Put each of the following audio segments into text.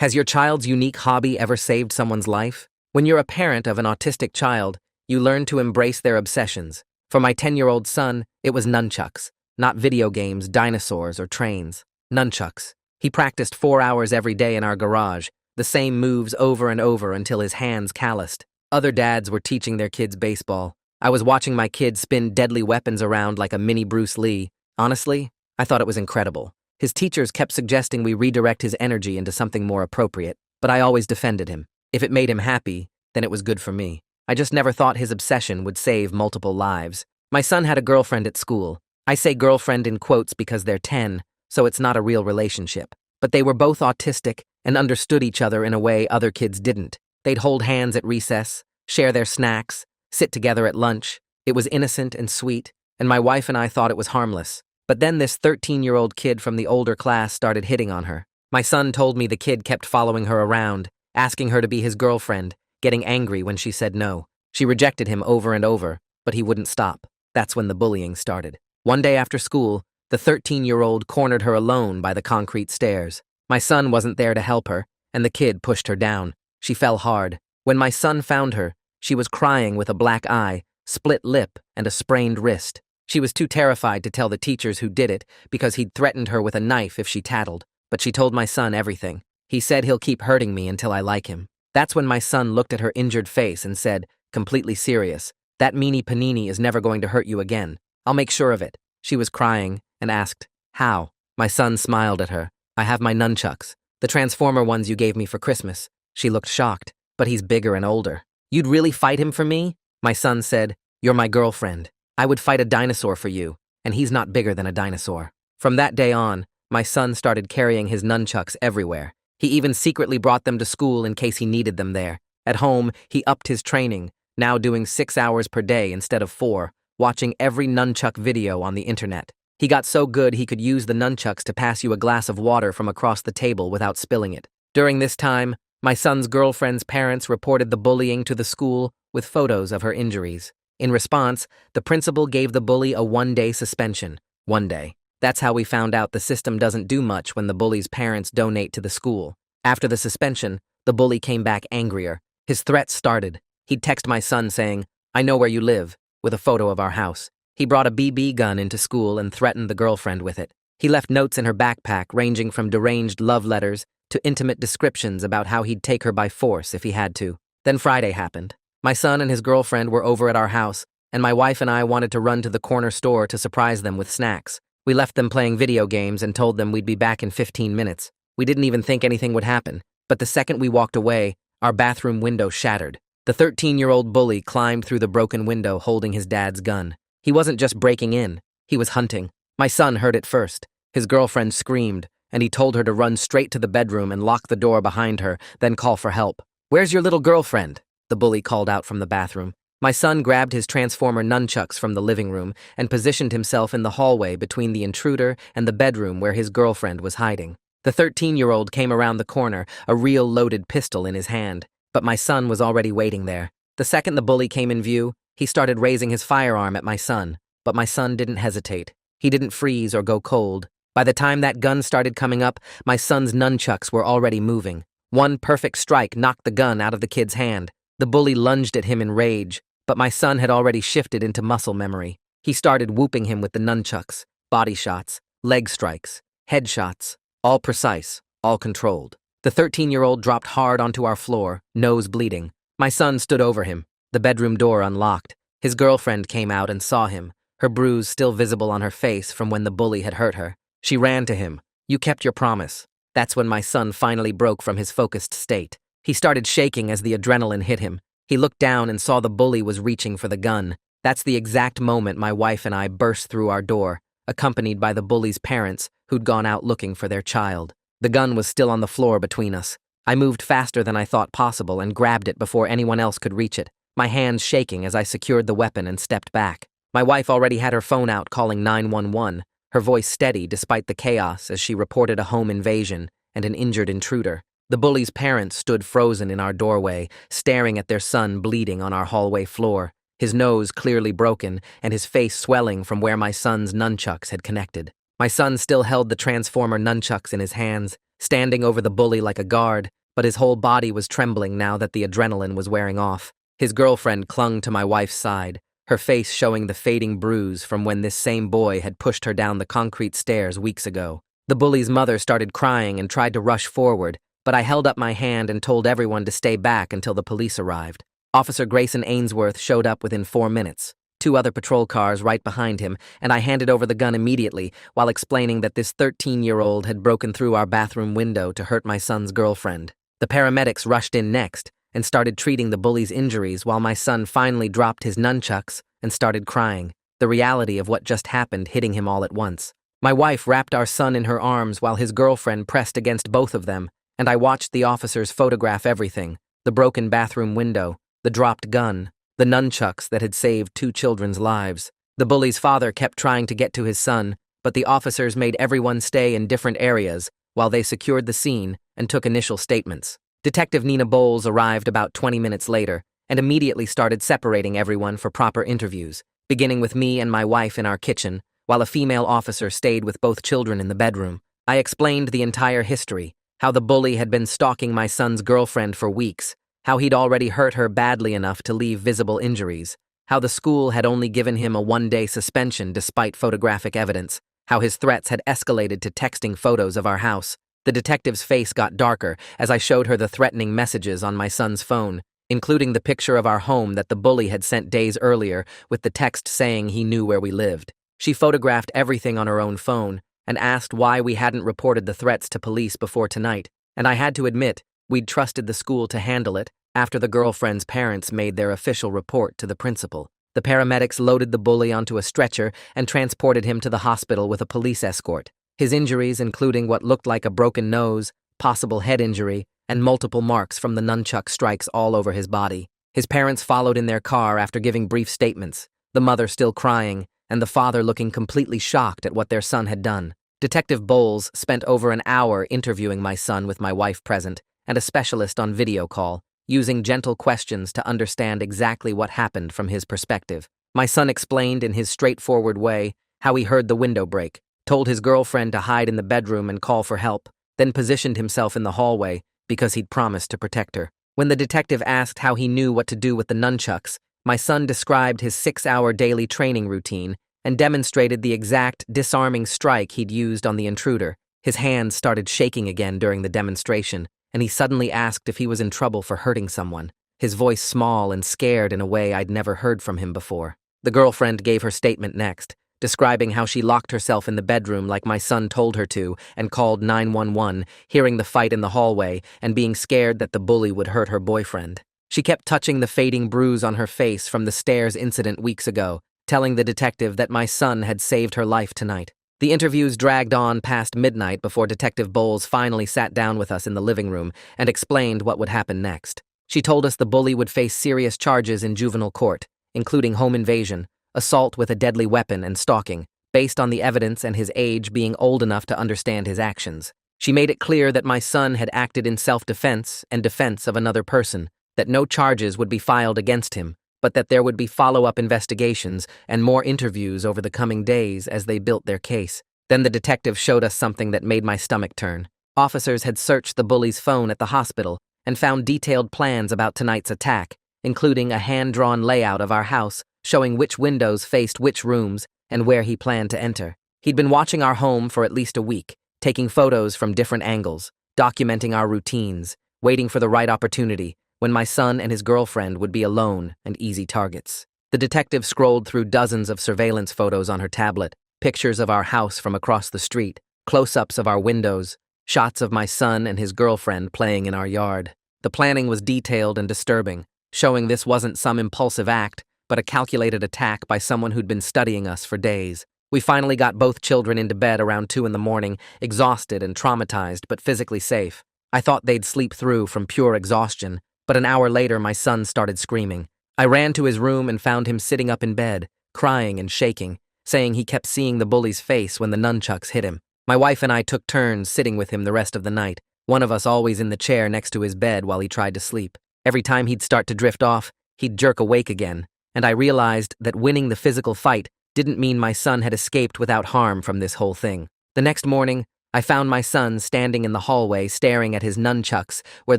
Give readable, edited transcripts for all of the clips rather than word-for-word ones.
Has your child's unique hobby ever saved someone's life? When you're a parent of an autistic child, you learn to embrace their obsessions. For my 10-year-old son, it was nunchucks, not video games, dinosaurs, or trains. Nunchucks. He practiced 4 hours every day in our garage, the same moves over and over until his hands calloused. Other dads were teaching their kids baseball. I was watching my kid spin deadly weapons around like a mini Bruce Lee. Honestly, I thought it was incredible. His teachers kept suggesting we redirect his energy into something more appropriate, but I always defended him. If it made him happy, then it was good for me. I just never thought his obsession would save multiple lives. My son had a girlfriend at school. I say girlfriend in quotes because they're 10, so it's not a real relationship. But they were both autistic and understood each other in a way other kids didn't. They'd hold hands at recess, share their snacks, sit together at lunch. It was innocent and sweet, and my wife and I thought it was harmless. But then this 13-year-old kid from the older class started hitting on her. My son told me the kid kept following her around, asking her to be his girlfriend, getting angry when she said no. She rejected him over and over, but he wouldn't stop. That's when the bullying started. One day after school, the 13-year-old cornered her alone by the concrete stairs. My son wasn't there to help her, and the kid pushed her down. She fell hard. When my son found her, she was crying with a black eye, split lip, and a sprained wrist. She was too terrified to tell the teachers who did it because he'd threatened her with a knife if she tattled. But she told my son everything. He said he'll keep hurting me until I like him. That's when my son looked at her injured face and said, completely serious, "That meanie panini is never going to hurt you again. I'll make sure of it." She was crying and asked, "How?" My son smiled at her. "I have my nunchucks, the transformer ones you gave me for Christmas." She looked shocked, "But he's bigger and older." "You'd really fight him for me?" My son said, "You're my girlfriend. I would fight a dinosaur for you, and he's not bigger than a dinosaur." From that day on, my son started carrying his nunchucks everywhere. He even secretly brought them to school in case he needed them there. At home, he upped his training, now doing 6 hours per day instead of 4, watching every nunchuck video on the internet. He got so good he could use the nunchucks to pass you a glass of water from across the table without spilling it. During this time, my son's girlfriend's parents reported the bullying to the school with photos of her injuries. In response, the principal gave the bully a 1-day suspension. 1 day. That's how we found out the system doesn't do much when the bully's parents donate to the school. After the suspension, the bully came back angrier. His threats started. He'd text my son saying, "I know where you live," with a photo of our house. He brought a BB gun into school and threatened the girlfriend with it. He left notes in her backpack ranging from deranged love letters to intimate descriptions about how he'd take her by force if he had to. Then Friday happened. My son and his girlfriend were over at our house, and my wife and I wanted to run to the corner store to surprise them with snacks. We left them playing video games and told them we'd be back in 15 minutes. We didn't even think anything would happen, but the second we walked away, our bathroom window shattered. The 13-year-old bully climbed through the broken window holding his dad's gun. He wasn't just breaking in, he was hunting. My son heard it first. His girlfriend screamed, and he told her to run straight to the bedroom and lock the door behind her, then call for help. "Where's your little girlfriend?" the bully called out from the bathroom. My son grabbed his transformer nunchucks from the living room and positioned himself in the hallway between the intruder and the bedroom where his girlfriend was hiding. The 13-year-old came around the corner, a real loaded pistol in his hand, but my son was already waiting there. The second the bully came in view, he started raising his firearm at my son, but my son didn't hesitate. He didn't freeze or go cold. By the time that gun started coming up, my son's nunchucks were already moving. One perfect strike knocked the gun out of the kid's hand. The bully lunged at him in rage, but my son had already shifted into muscle memory. He started whooping him with the nunchucks, body shots, leg strikes, head shots, all precise, all controlled. The 13-year-old dropped hard onto our floor, nose bleeding. My son stood over him, the bedroom door unlocked. His girlfriend came out and saw him, her bruise still visible on her face from when the bully had hurt her. She ran to him. "You kept your promise." That's when my son finally broke from his focused state. He started shaking as the adrenaline hit him. He looked down and saw the bully was reaching for the gun. That's the exact moment my wife and I burst through our door, accompanied by the bully's parents, who'd gone out looking for their child. The gun was still on the floor between us. I moved faster than I thought possible and grabbed it before anyone else could reach it, my hands shaking as I secured the weapon and stepped back. My wife already had her phone out calling 911, her voice steady despite the chaos as she reported a home invasion and an injured intruder. The bully's parents stood frozen in our doorway, staring at their son bleeding on our hallway floor, his nose clearly broken and his face swelling from where my son's nunchucks had connected. My son still held the transformer nunchucks in his hands, standing over the bully like a guard, but his whole body was trembling now that the adrenaline was wearing off. His girlfriend clung to my wife's side, her face showing the fading bruise from when this same boy had pushed her down the concrete stairs weeks ago. The bully's mother started crying and tried to rush forward, but I held up my hand and told everyone to stay back until the police arrived. Officer Grayson Ainsworth showed up within 4 minutes, 2 other patrol cars right behind him, and I handed over the gun immediately while explaining that this 13-year-old had broken through our bathroom window to hurt my son's girlfriend. The paramedics rushed in next and started treating the bully's injuries while my son finally dropped his nunchucks and started crying, the reality of what just happened hitting him all at once. My wife wrapped our son in her arms while his girlfriend pressed against both of them, and I watched the officers photograph everything: the broken bathroom window, the dropped gun, the nunchucks that had saved 2 children's lives. The bully's father kept trying to get to his son, but the officers made everyone stay in different areas while they secured the scene and took initial statements. Detective Nina Bowles arrived about 20 minutes later and immediately started separating everyone for proper interviews, beginning with me and my wife in our kitchen, while a female officer stayed with both children in the bedroom. I explained the entire history, how the bully had been stalking my son's girlfriend for weeks, how he'd already hurt her badly enough to leave visible injuries, how the school had only given him a 1-day suspension despite photographic evidence, how his threats had escalated to texting photos of our house. The detective's face got darker as I showed her the threatening messages on my son's phone, including the picture of our home that the bully had sent days earlier with the text saying he knew where we lived. She photographed everything on her own phone and asked why we hadn't reported the threats to police before tonight, and I had to admit we'd trusted the school to handle it after the girlfriend's parents made their official report to the principal. The paramedics loaded the bully onto a stretcher and transported him to the hospital with a police escort. His injuries, including what looked like a broken nose, possible head injury, and multiple marks from the nunchuck strikes all over his body. His parents followed in their car after giving brief statements, the mother still crying, and the father looking completely shocked at what their son had done. Detective Bowles spent over an hour interviewing my son with my wife present and a specialist on video call, using gentle questions to understand exactly what happened from his perspective. My son explained in his straightforward way how he heard the window break, told his girlfriend to hide in the bedroom and call for help, then positioned himself in the hallway because he'd promised to protect her. When the detective asked how he knew what to do with the nunchucks, my son described his 6-hour daily training routine and demonstrated the exact disarming strike he'd used on the intruder. His hands started shaking again during the demonstration, and he suddenly asked if he was in trouble for hurting someone, his voice small and scared in a way I'd never heard from him before. The girlfriend gave her statement next, describing how she locked herself in the bedroom like my son told her to and called 911, hearing the fight in the hallway and being scared that the bully would hurt her boyfriend. She kept touching the fading bruise on her face from the stairs incident weeks ago, telling the detective that my son had saved her life tonight. The interviews dragged on past midnight before Detective Bowles finally sat down with us in the living room and explained what would happen next. She told us the bully would face serious charges in juvenile court, including home invasion, assault with a deadly weapon, and stalking, based on the evidence and his age being old enough to understand his actions. She made it clear that my son had acted in self-defense and defense of another person, that no charges would be filed against him, but that there would be follow-up investigations and more interviews over the coming days as they built their case. Then the detective showed us something that made my stomach turn. Officers had searched the bully's phone at the hospital and found detailed plans about tonight's attack, including a hand-drawn layout of our house showing which windows faced which rooms and where he planned to enter. He'd been watching our home for at least a week, taking photos from different angles, documenting our routines, waiting for the right opportunity when my son and his girlfriend would be alone and easy targets. The detective scrolled through dozens of surveillance photos on her tablet, pictures of our house from across the street, close-ups of our windows, shots of my son and his girlfriend playing in our yard. The planning was detailed and disturbing, showing this wasn't some impulsive act, but a calculated attack by someone who'd been studying us for days. We finally got both children into bed around 2 a.m, exhausted and traumatized, but physically safe. I thought they'd sleep through from pure exhaustion, but an hour later my son started screaming. I ran to his room and found him sitting up in bed, crying and shaking, saying he kept seeing the bully's face when the nunchucks hit him. My wife and I took turns sitting with him the rest of the night, one of us always in the chair next to his bed while he tried to sleep. Every time he'd start to drift off, he'd jerk awake again, and I realized that winning the physical fight didn't mean my son had escaped without harm from this whole thing. The next morning, I found my son standing in the hallway staring at his nunchucks where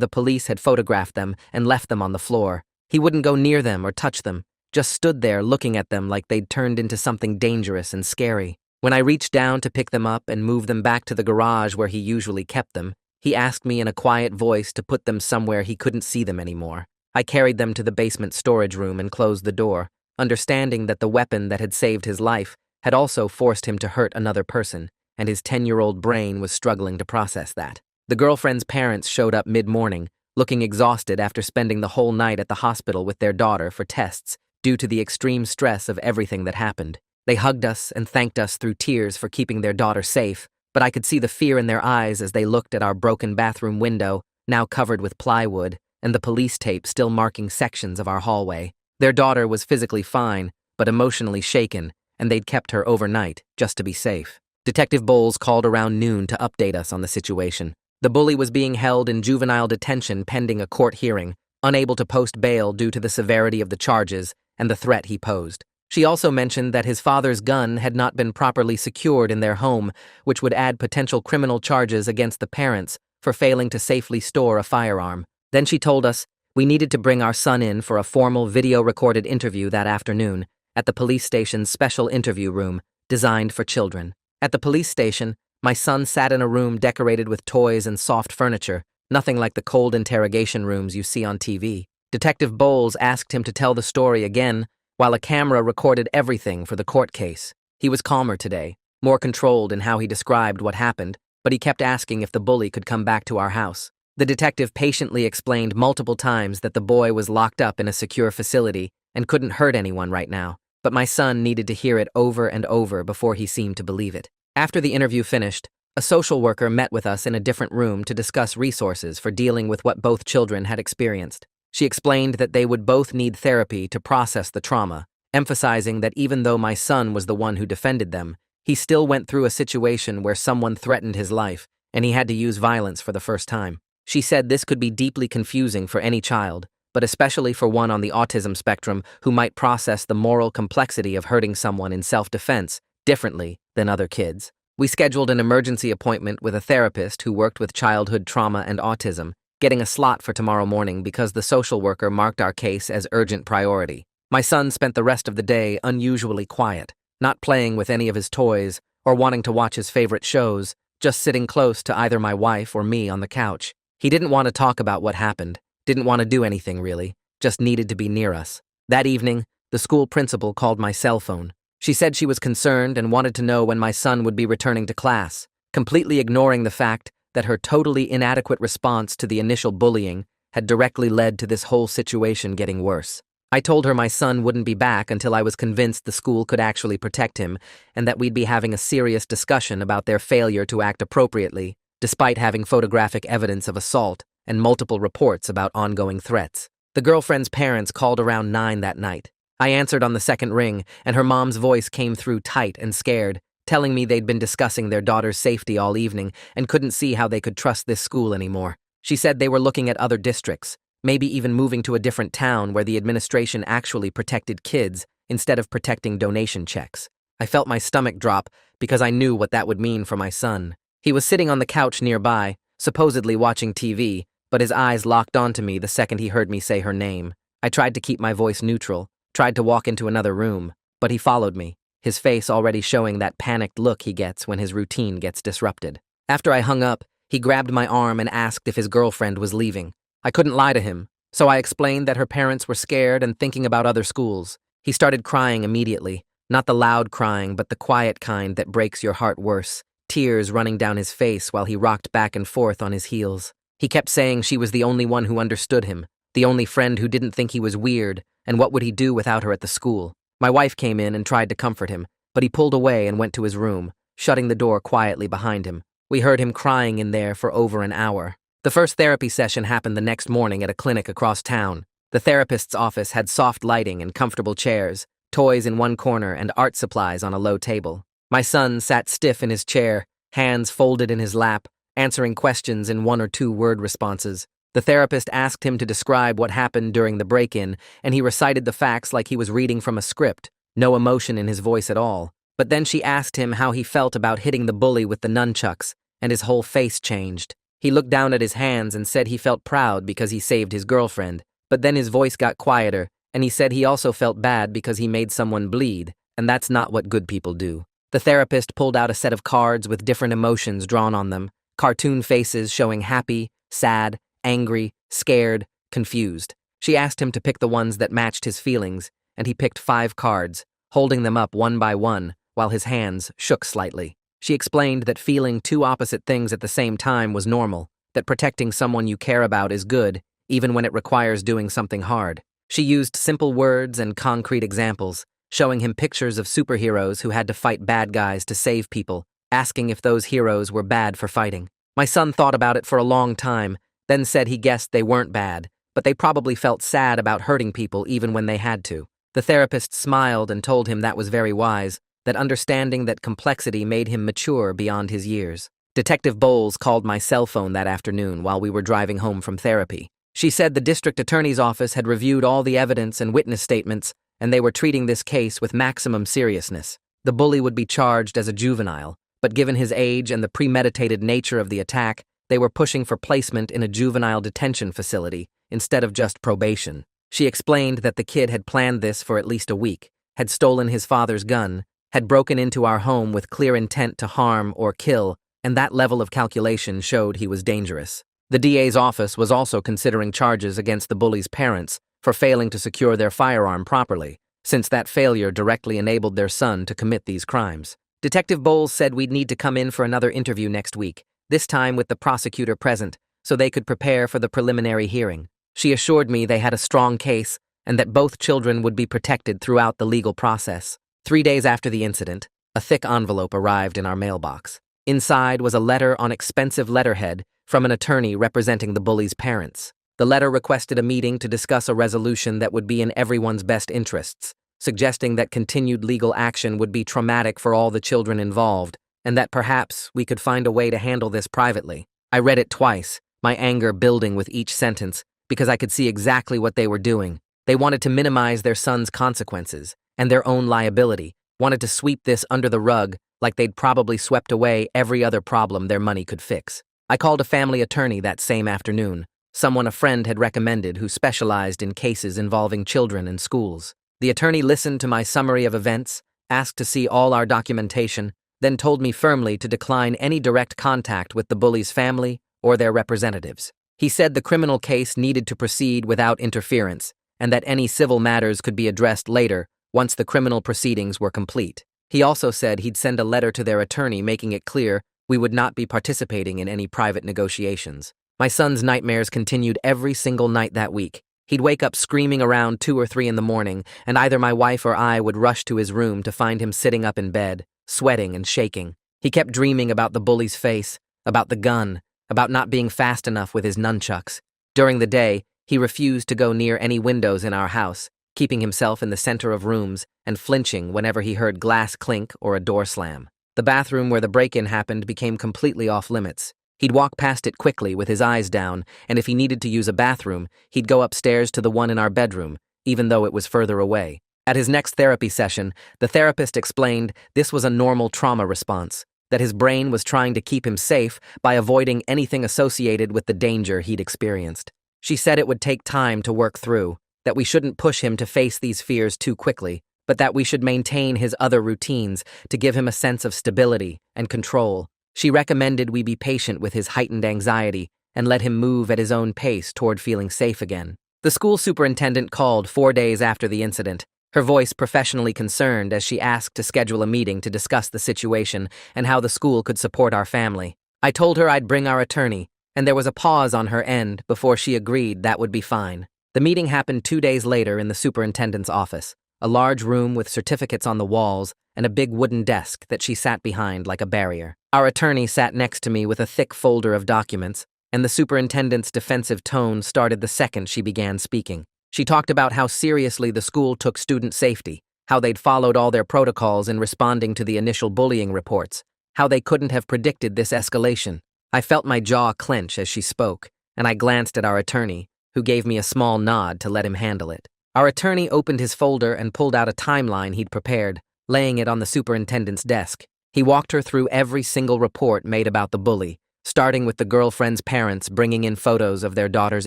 the police had photographed them and left them on the floor. He wouldn't go near them or touch them, just stood there looking at them like they'd turned into something dangerous and scary. When I reached down to pick them up and move them back to the garage where he usually kept them, he asked me in a quiet voice to put them somewhere he couldn't see them anymore. I carried them to the basement storage room and closed the door, understanding that the weapon that had saved his life had also forced him to hurt another person, and his 10-year-old brain was struggling to process that. The girlfriend's parents showed up mid-morning, looking exhausted after spending the whole night at the hospital with their daughter for tests due to the extreme stress of everything that happened. They hugged us and thanked us through tears for keeping their daughter safe, but I could see the fear in their eyes as they looked at our broken bathroom window, now covered with plywood, and the police tape still marking sections of our hallway. Their daughter was physically fine, but emotionally shaken, and they'd kept her overnight just to be safe. Detective Bowles called around noon to update us on the situation. The bully was being held in juvenile detention pending a court hearing, unable to post bail due to the severity of the charges and the threat he posed. She also mentioned that his father's gun had not been properly secured in their home, which would add potential criminal charges against the parents for failing to safely store a firearm. Then she told us we needed to bring our son in for a formal video-recorded interview that afternoon at the police station's special interview room designed for children. At the police station, my son sat in a room decorated with toys and soft furniture, nothing like the cold interrogation rooms you see on TV. Detective Bowles asked him to tell the story again, while a camera recorded everything for the court case. He was calmer today, more controlled in how he described what happened, but he kept asking if the bully could come back to our house. The detective patiently explained multiple times that the boy was locked up in a secure facility and couldn't hurt anyone right now, but my son needed to hear it over and over before he seemed to believe it. After the interview finished, a social worker met with us in a different room to discuss resources for dealing with what both children had experienced. She explained that they would both need therapy to process the trauma, emphasizing that even though my son was the one who defended them, he still went through a situation where someone threatened his life, and he had to use violence for the first time. She said this could be deeply confusing for any child, but especially for one on the autism spectrum who might process the moral complexity of hurting someone in self-defense differently than other kids. We scheduled an emergency appointment with a therapist who worked with childhood trauma and autism, getting a slot for tomorrow morning because the social worker marked our case as urgent priority. My son spent the rest of the day unusually quiet, not playing with any of his toys or wanting to watch his favorite shows, just sitting close to either my wife or me on the couch. He didn't want to talk about what happened, didn't want to do anything really, just needed to be near us. That evening, the school principal called my cell phone. She said she was concerned and wanted to know when my son would be returning to class, completely ignoring the fact that her totally inadequate response to the initial bullying had directly led to this whole situation getting worse. I told her my son wouldn't be back until I was convinced the school could actually protect him and that we'd be having a serious discussion about their failure to act appropriately, despite having photographic evidence of assault and multiple reports about ongoing threats. The girlfriend's parents called around 9 that night. I answered on the second ring, and her mom's voice came through tight and scared, telling me they'd been discussing their daughter's safety all evening and couldn't see how they could trust this school anymore. She said they were looking at other districts, maybe even moving to a different town where the administration actually protected kids instead of protecting donation checks. I felt my stomach drop because I knew what that would mean for my son. He was sitting on the couch nearby, supposedly watching TV, but his eyes locked onto me the second he heard me say her name. I tried to keep my voice neutral, tried to walk into another room, but he followed me, his face already showing that panicked look he gets when his routine gets disrupted. After I hung up, he grabbed my arm and asked if his girlfriend was leaving. I couldn't lie to him, so I explained that her parents were scared and thinking about other schools. He started crying immediately, not the loud crying, but the quiet kind that breaks your heart worse, tears running down his face while he rocked back and forth on his heels. He kept saying she was the only one who understood him, the only friend who didn't think he was weird, and what would he do without her at the school. My wife came in and tried to comfort him, but he pulled away and went to his room, shutting the door quietly behind him. We heard him crying in there for over an hour. The first therapy session happened the next morning at a clinic across town. The therapist's office had soft lighting and comfortable chairs, toys in one corner and art supplies on a low table. My son sat stiff in his chair, hands folded in his lap, answering questions in 1 or 2 word responses. The therapist asked him to describe what happened during the break-in, and he recited the facts like he was reading from a script, no emotion in his voice at all. But then she asked him how he felt about hitting the bully with the nunchucks, and his whole face changed. He looked down at his hands and said he felt proud because he saved his girlfriend, but then his voice got quieter, and he said he also felt bad because he made someone bleed, and that's not what good people do. The therapist pulled out a set of cards with different emotions drawn on them, cartoon faces showing happy, sad, angry, scared, confused. She asked him to pick the ones that matched his feelings, and he picked 5 cards, holding them up one by one, while his hands shook slightly. She explained that feeling 2 opposite things at the same time was normal, that protecting someone you care about is good, even when it requires doing something hard. She used simple words and concrete examples, showing him pictures of superheroes who had to fight bad guys to save people, asking if those heroes were bad for fighting. My son thought about it for a long time, then said he guessed they weren't bad, but they probably felt sad about hurting people even when they had to. The therapist smiled and told him that was very wise, that understanding that complexity made him mature beyond his years. Detective Bowles called my cell phone that afternoon while we were driving home from therapy. She said the district attorney's office had reviewed all the evidence and witness statements, and they were treating this case with maximum seriousness. The bully would be charged as a juvenile, but given his age and the premeditated nature of the attack, they were pushing for placement in a juvenile detention facility instead of just probation. She explained that the kid had planned this for at least a week, had stolen his father's gun, had broken into our home with clear intent to harm or kill, and that level of calculation showed he was dangerous. The DA's office was also considering charges against the bully's parents for failing to secure their firearm properly, since that failure directly enabled their son to commit these crimes. Detective Bowles said we'd need to come in for another interview next week, this time with the prosecutor present, so they could prepare for the preliminary hearing. She assured me they had a strong case and that both children would be protected throughout the legal process. 3 days after the incident, a thick envelope arrived in our mailbox. Inside was a letter on expensive letterhead from an attorney representing the bully's parents. The letter requested a meeting to discuss a resolution that would be in everyone's best interests, suggesting that continued legal action would be traumatic for all the children involved, and that perhaps we could find a way to handle this privately. I read it twice, my anger building with each sentence, because I could see exactly what they were doing. They wanted to minimize their son's consequences and their own liability, wanted to sweep this under the rug like they'd probably swept away every other problem their money could fix. I called a family attorney that same afternoon, someone a friend had recommended who specialized in cases involving children and schools. The attorney listened to my summary of events, asked to see all our documentation, then told me firmly to decline any direct contact with the bully's family or their representatives. He said the criminal case needed to proceed without interference, and that any civil matters could be addressed later once the criminal proceedings were complete. He also said he'd send a letter to their attorney making it clear we would not be participating in any private negotiations. My son's nightmares continued every single night that week. He'd wake up screaming around 2 or 3 in the morning, and either my wife or I would rush to his room to find him sitting up in bed, sweating and shaking. He kept dreaming about the bully's face, about the gun, about not being fast enough with his nunchucks. During the day, he refused to go near any windows in our house, keeping himself in the center of rooms and flinching whenever he heard glass clink or a door slam. The bathroom where the break-in happened became completely off-limits. He'd walk past it quickly with his eyes down, and if he needed to use a bathroom, he'd go upstairs to the one in our bedroom, even though it was further away. At his next therapy session, the therapist explained this was a normal trauma response, that his brain was trying to keep him safe by avoiding anything associated with the danger he'd experienced. She said it would take time to work through, that we shouldn't push him to face these fears too quickly, but that we should maintain his other routines to give him a sense of stability and control. She recommended we be patient with his heightened anxiety and let him move at his own pace toward feeling safe again. The school superintendent called 4 days after the incident, her voice professionally concerned as she asked to schedule a meeting to discuss the situation and how the school could support our family. I told her I'd bring our attorney, and there was a pause on her end before she agreed that would be fine. The meeting happened 2 days later in the superintendent's office, a large room with certificates on the walls and a big wooden desk that she sat behind like a barrier. Our attorney sat next to me with a thick folder of documents, and the superintendent's defensive tone started the second she began speaking. She talked about how seriously the school took student safety, how they'd followed all their protocols in responding to the initial bullying reports, how they couldn't have predicted this escalation. I felt my jaw clench as she spoke, and I glanced at our attorney, who gave me a small nod to let him handle it. Our attorney opened his folder and pulled out a timeline he'd prepared, laying it on the superintendent's desk. He walked her through every single report made about the bully, starting with the girlfriend's parents bringing in photos of their daughter's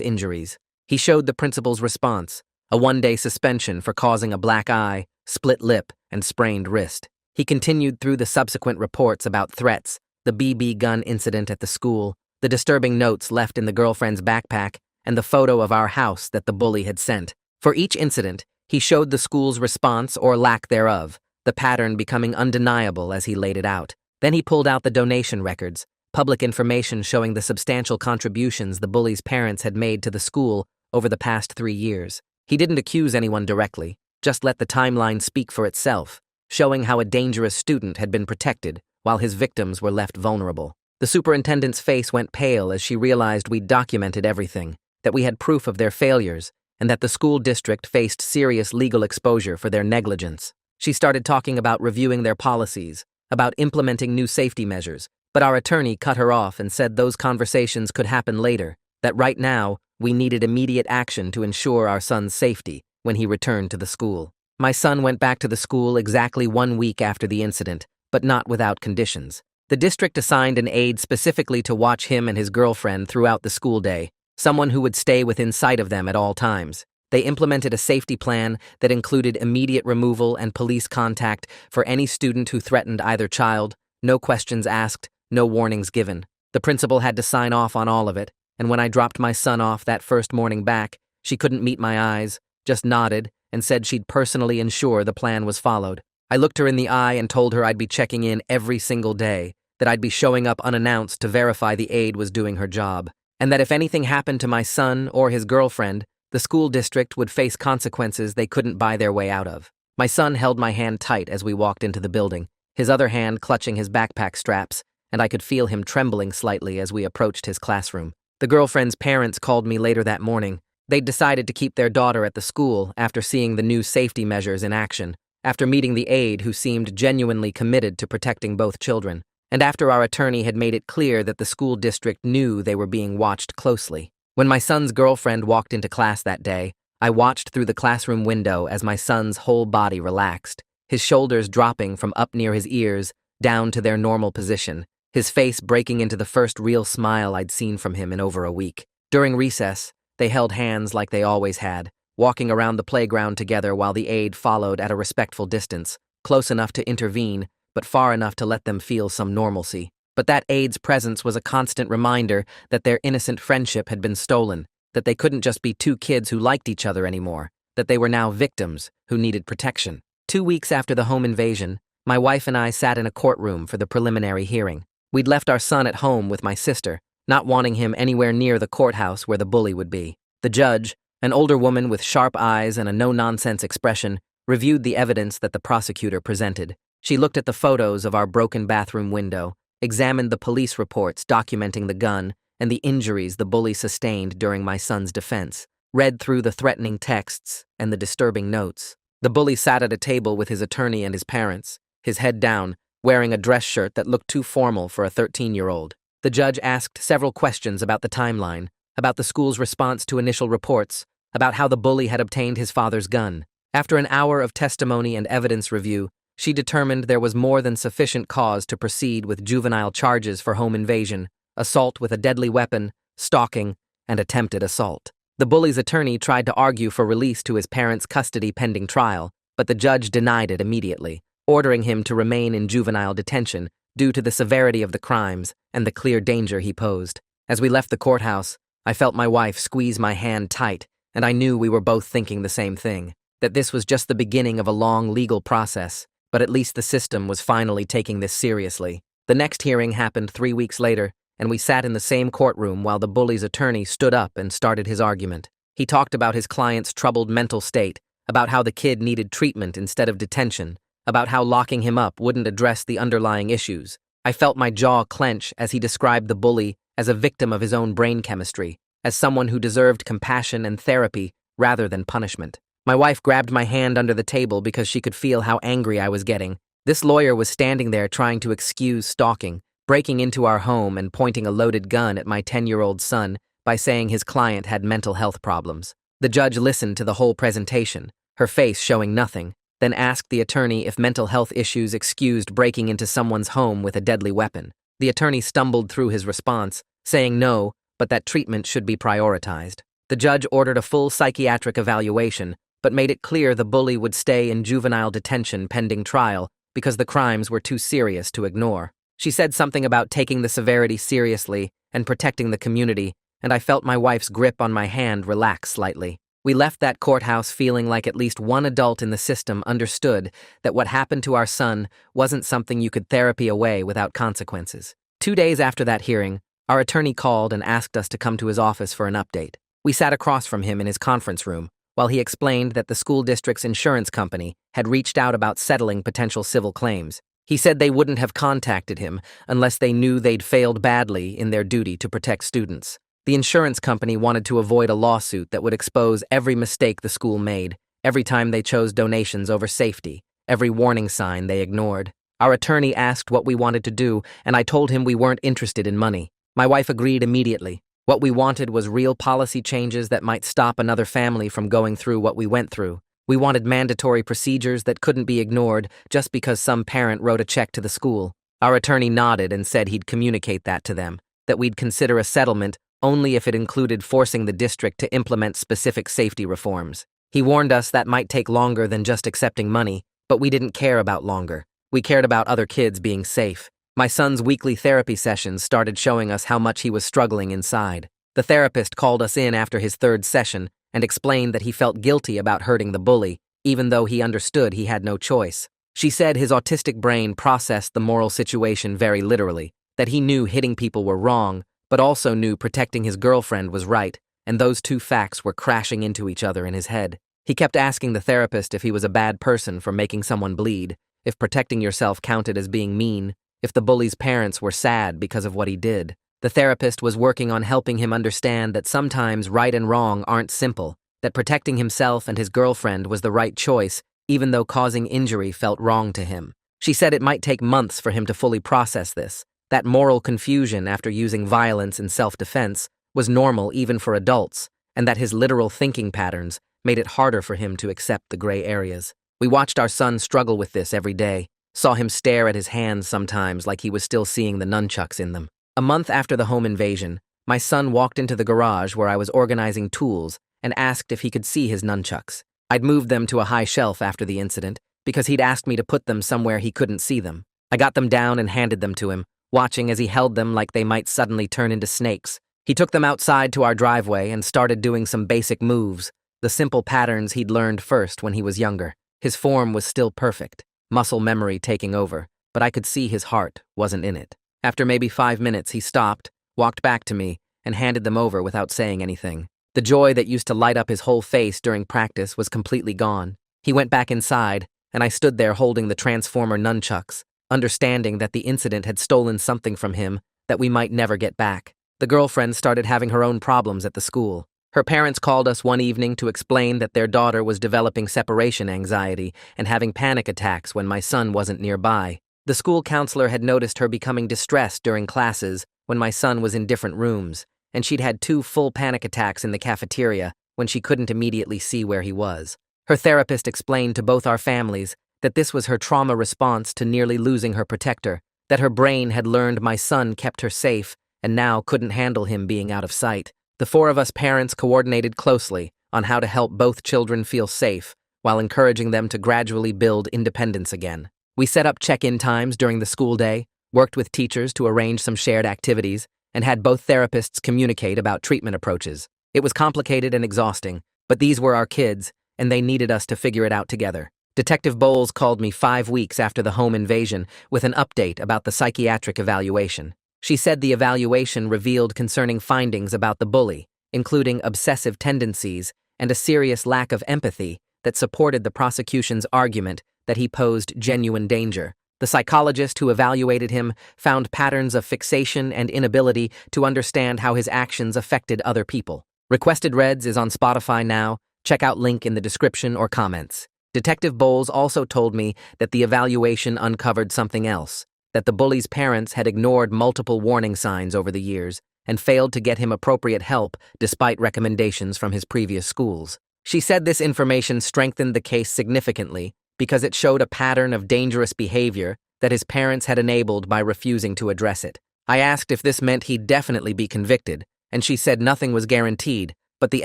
injuries. He showed the principal's response, a one-day suspension for causing a black eye, split lip, and sprained wrist. He continued through the subsequent reports about threats, the BB gun incident at the school, the disturbing notes left in the girlfriend's backpack, and the photo of our house that the bully had sent. For each incident, he showed the school's response or lack thereof, the pattern becoming undeniable as he laid it out. Then he pulled out the donation records, public information showing the substantial contributions the bully's parents had made to the school over the past 3 years. He didn't accuse anyone directly, just let the timeline speak for itself, showing how a dangerous student had been protected while his victims were left vulnerable. The superintendent's face went pale as she realized we'd documented everything, that we had proof of their failures, and that the school district faced serious legal exposure for their negligence. She started talking about reviewing their policies, about implementing new safety measures, but our attorney cut her off and said those conversations could happen later, that right now, we needed immediate action to ensure our son's safety when he returned to the school. My son went back to the school exactly 1 week after the incident, but not without conditions. The district assigned an aide specifically to watch him and his girlfriend throughout the school day, someone who would stay within sight of them at all times. They implemented a safety plan that included immediate removal and police contact for any student who threatened either child, no questions asked, no warnings given. The principal had to sign off on all of it, and when I dropped my son off that first morning back, she couldn't meet my eyes, just nodded, and said she'd personally ensure the plan was followed. I looked her in the eye and told her I'd be checking in every single day, that I'd be showing up unannounced to verify the aide was doing her job, and that if anything happened to my son or his girlfriend, the school district would face consequences they couldn't buy their way out of. My son held my hand tight as we walked into the building, his other hand clutching his backpack straps, and I could feel him trembling slightly as we approached his classroom. The girlfriend's parents called me later that morning. They'd decided to keep their daughter at the school after seeing the new safety measures in action, after meeting the aide who seemed genuinely committed to protecting both children, and after our attorney had made it clear that the school district knew they were being watched closely. When my son's girlfriend walked into class that day, I watched through the classroom window as my son's whole body relaxed, his shoulders dropping from up near his ears down to their normal position, his face breaking into the first real smile I'd seen from him in over a week. During recess, they held hands like they always had, walking around the playground together while the aide followed at a respectful distance, close enough to intervene, but far enough to let them feel some normalcy. But that aide's presence was a constant reminder that their innocent friendship had been stolen, that they couldn't just be two kids who liked each other anymore, that they were now victims who needed protection. 2 weeks after the home invasion, my wife and I sat in a courtroom for the preliminary hearing. We'd left our son at home with my sister, not wanting him anywhere near the courthouse where the bully would be. The judge, an older woman with sharp eyes and a no-nonsense expression, reviewed the evidence that the prosecutor presented. She looked at the photos of our broken bathroom window, examined the police reports documenting the gun and the injuries the bully sustained during my son's defense, read through the threatening texts and the disturbing notes. The bully sat at a table with his attorney and his parents, his head down, wearing a dress shirt that looked too formal for a 13-year-old. The judge asked several questions about the timeline, about the school's response to initial reports, about how the bully had obtained his father's gun. After an hour of testimony and evidence review, she determined there was more than sufficient cause to proceed with juvenile charges for home invasion, assault with a deadly weapon, stalking, and attempted assault. The bully's attorney tried to argue for release to his parents' custody pending trial, but the judge denied it immediately, ordering him to remain in juvenile detention due to the severity of the crimes and the clear danger he posed. As we left the courthouse, I felt my wife squeeze my hand tight, and I knew we were both thinking the same thing, that this was just the beginning of a long legal process, but at least the system was finally taking this seriously. The next hearing happened 3 weeks later, and we sat in the same courtroom while the bully's attorney stood up and started his argument. He talked about his client's troubled mental state, about how the kid needed treatment instead of detention, about how locking him up wouldn't address the underlying issues. I felt my jaw clench as he described the bully as a victim of his own brain chemistry, as someone who deserved compassion and therapy rather than punishment. My wife grabbed my hand under the table because she could feel how angry I was getting. This lawyer was standing there trying to excuse stalking, breaking into our home and pointing a loaded gun at my 10-year-old son by saying his client had mental health problems. The judge listened to the whole presentation, her face showing nothing, then asked the attorney if mental health issues excused breaking into someone's home with a deadly weapon. The attorney stumbled through his response, saying no, but that treatment should be prioritized. The judge ordered a full psychiatric evaluation, but made it clear the bully would stay in juvenile detention pending trial because the crimes were too serious to ignore. She said something about taking the severity seriously and protecting the community, and I felt my wife's grip on my hand relax slightly. We left that courthouse feeling like at least one adult in the system understood that what happened to our son wasn't something you could therapy away without consequences. 2 days after that hearing, our attorney called and asked us to come to his office for an update. We sat across from him in his conference room while he explained that the school district's insurance company had reached out about settling potential civil claims. He said they wouldn't have contacted him unless they knew they'd failed badly in their duty to protect students. The insurance company wanted to avoid a lawsuit that would expose every mistake the school made, every time they chose donations over safety, every warning sign they ignored. Our attorney asked what we wanted to do, and I told him we weren't interested in money. My wife agreed immediately. What we wanted was real policy changes that might stop another family from going through what we went through. We wanted mandatory procedures that couldn't be ignored just because some parent wrote a check to the school. Our attorney nodded and said he'd communicate that to them, that we'd consider a settlement only if it included forcing the district to implement specific safety reforms. He warned us that might take longer than just accepting money, but we didn't care about longer. We cared about other kids being safe. My son's weekly therapy sessions started showing us how much he was struggling inside. The therapist called us in after his 3rd session and explained that he felt guilty about hurting the bully, even though he understood he had no choice. She said his autistic brain processed the moral situation very literally, that he knew hitting people were wrong, but also knew protecting his girlfriend was right, and those two facts were crashing into each other in his head. He kept asking the therapist if he was a bad person for making someone bleed, if protecting yourself counted as being mean, if the bully's parents were sad because of what he did. The therapist was working on helping him understand that sometimes right and wrong aren't simple, that protecting himself and his girlfriend was the right choice, even though causing injury felt wrong to him. She said it might take months for him to fully process this. That moral confusion after using violence in self-defense was normal even for adults, and that his literal thinking patterns made it harder for him to accept the gray areas. We watched our son struggle with this every day, saw him stare at his hands sometimes like he was still seeing the nunchucks in them. A month after the home invasion, my son walked into the garage where I was organizing tools and asked if he could see his nunchucks. I'd moved them to a high shelf after the incident because he'd asked me to put them somewhere he couldn't see them. I got them down and handed them to him, watching as he held them like they might suddenly turn into snakes. He took them outside to our driveway and started doing some basic moves, the simple patterns he'd learned first when he was younger. His form was still perfect, muscle memory taking over, but I could see his heart wasn't in it. After maybe 5 minutes, he stopped, walked back to me, and handed them over without saying anything. The joy that used to light up his whole face during practice was completely gone. He went back inside, and I stood there holding the Transformer nunchucks, understanding that the incident had stolen something from him that we might never get back. The girlfriend started having her own problems at the school. Her parents called us one evening to explain that their daughter was developing separation anxiety and having panic attacks when my son wasn't nearby. The school counselor had noticed her becoming distressed during classes when my son was in different rooms, and she'd had 2 full panic attacks in the cafeteria when she couldn't immediately see where he was. Her therapist explained to both our families that this was her trauma response to nearly losing her protector, that her brain had learned my son kept her safe and now couldn't handle him being out of sight. The 4 of us parents coordinated closely on how to help both children feel safe while encouraging them to gradually build independence again. We set up check-in times during the school day, worked with teachers to arrange some shared activities, and had both therapists communicate about treatment approaches. It was complicated and exhausting, but these were our kids, and they needed us to figure it out together. Detective Bowles called me 5 weeks after the home invasion with an update about the psychiatric evaluation. She said the evaluation revealed concerning findings about the bully, including obsessive tendencies and a serious lack of empathy that supported the prosecution's argument that he posed genuine danger. The psychologist who evaluated him found patterns of fixation and inability to understand how his actions affected other people. Requested Reds is on Spotify now. Check out link in the description or comments. Detective Bowles also told me that the evaluation uncovered something else, that the bully's parents had ignored multiple warning signs over the years and failed to get him appropriate help despite recommendations from his previous schools. She said this information strengthened the case significantly because it showed a pattern of dangerous behavior that his parents had enabled by refusing to address it. I asked if this meant he'd definitely be convicted, and she said nothing was guaranteed, but the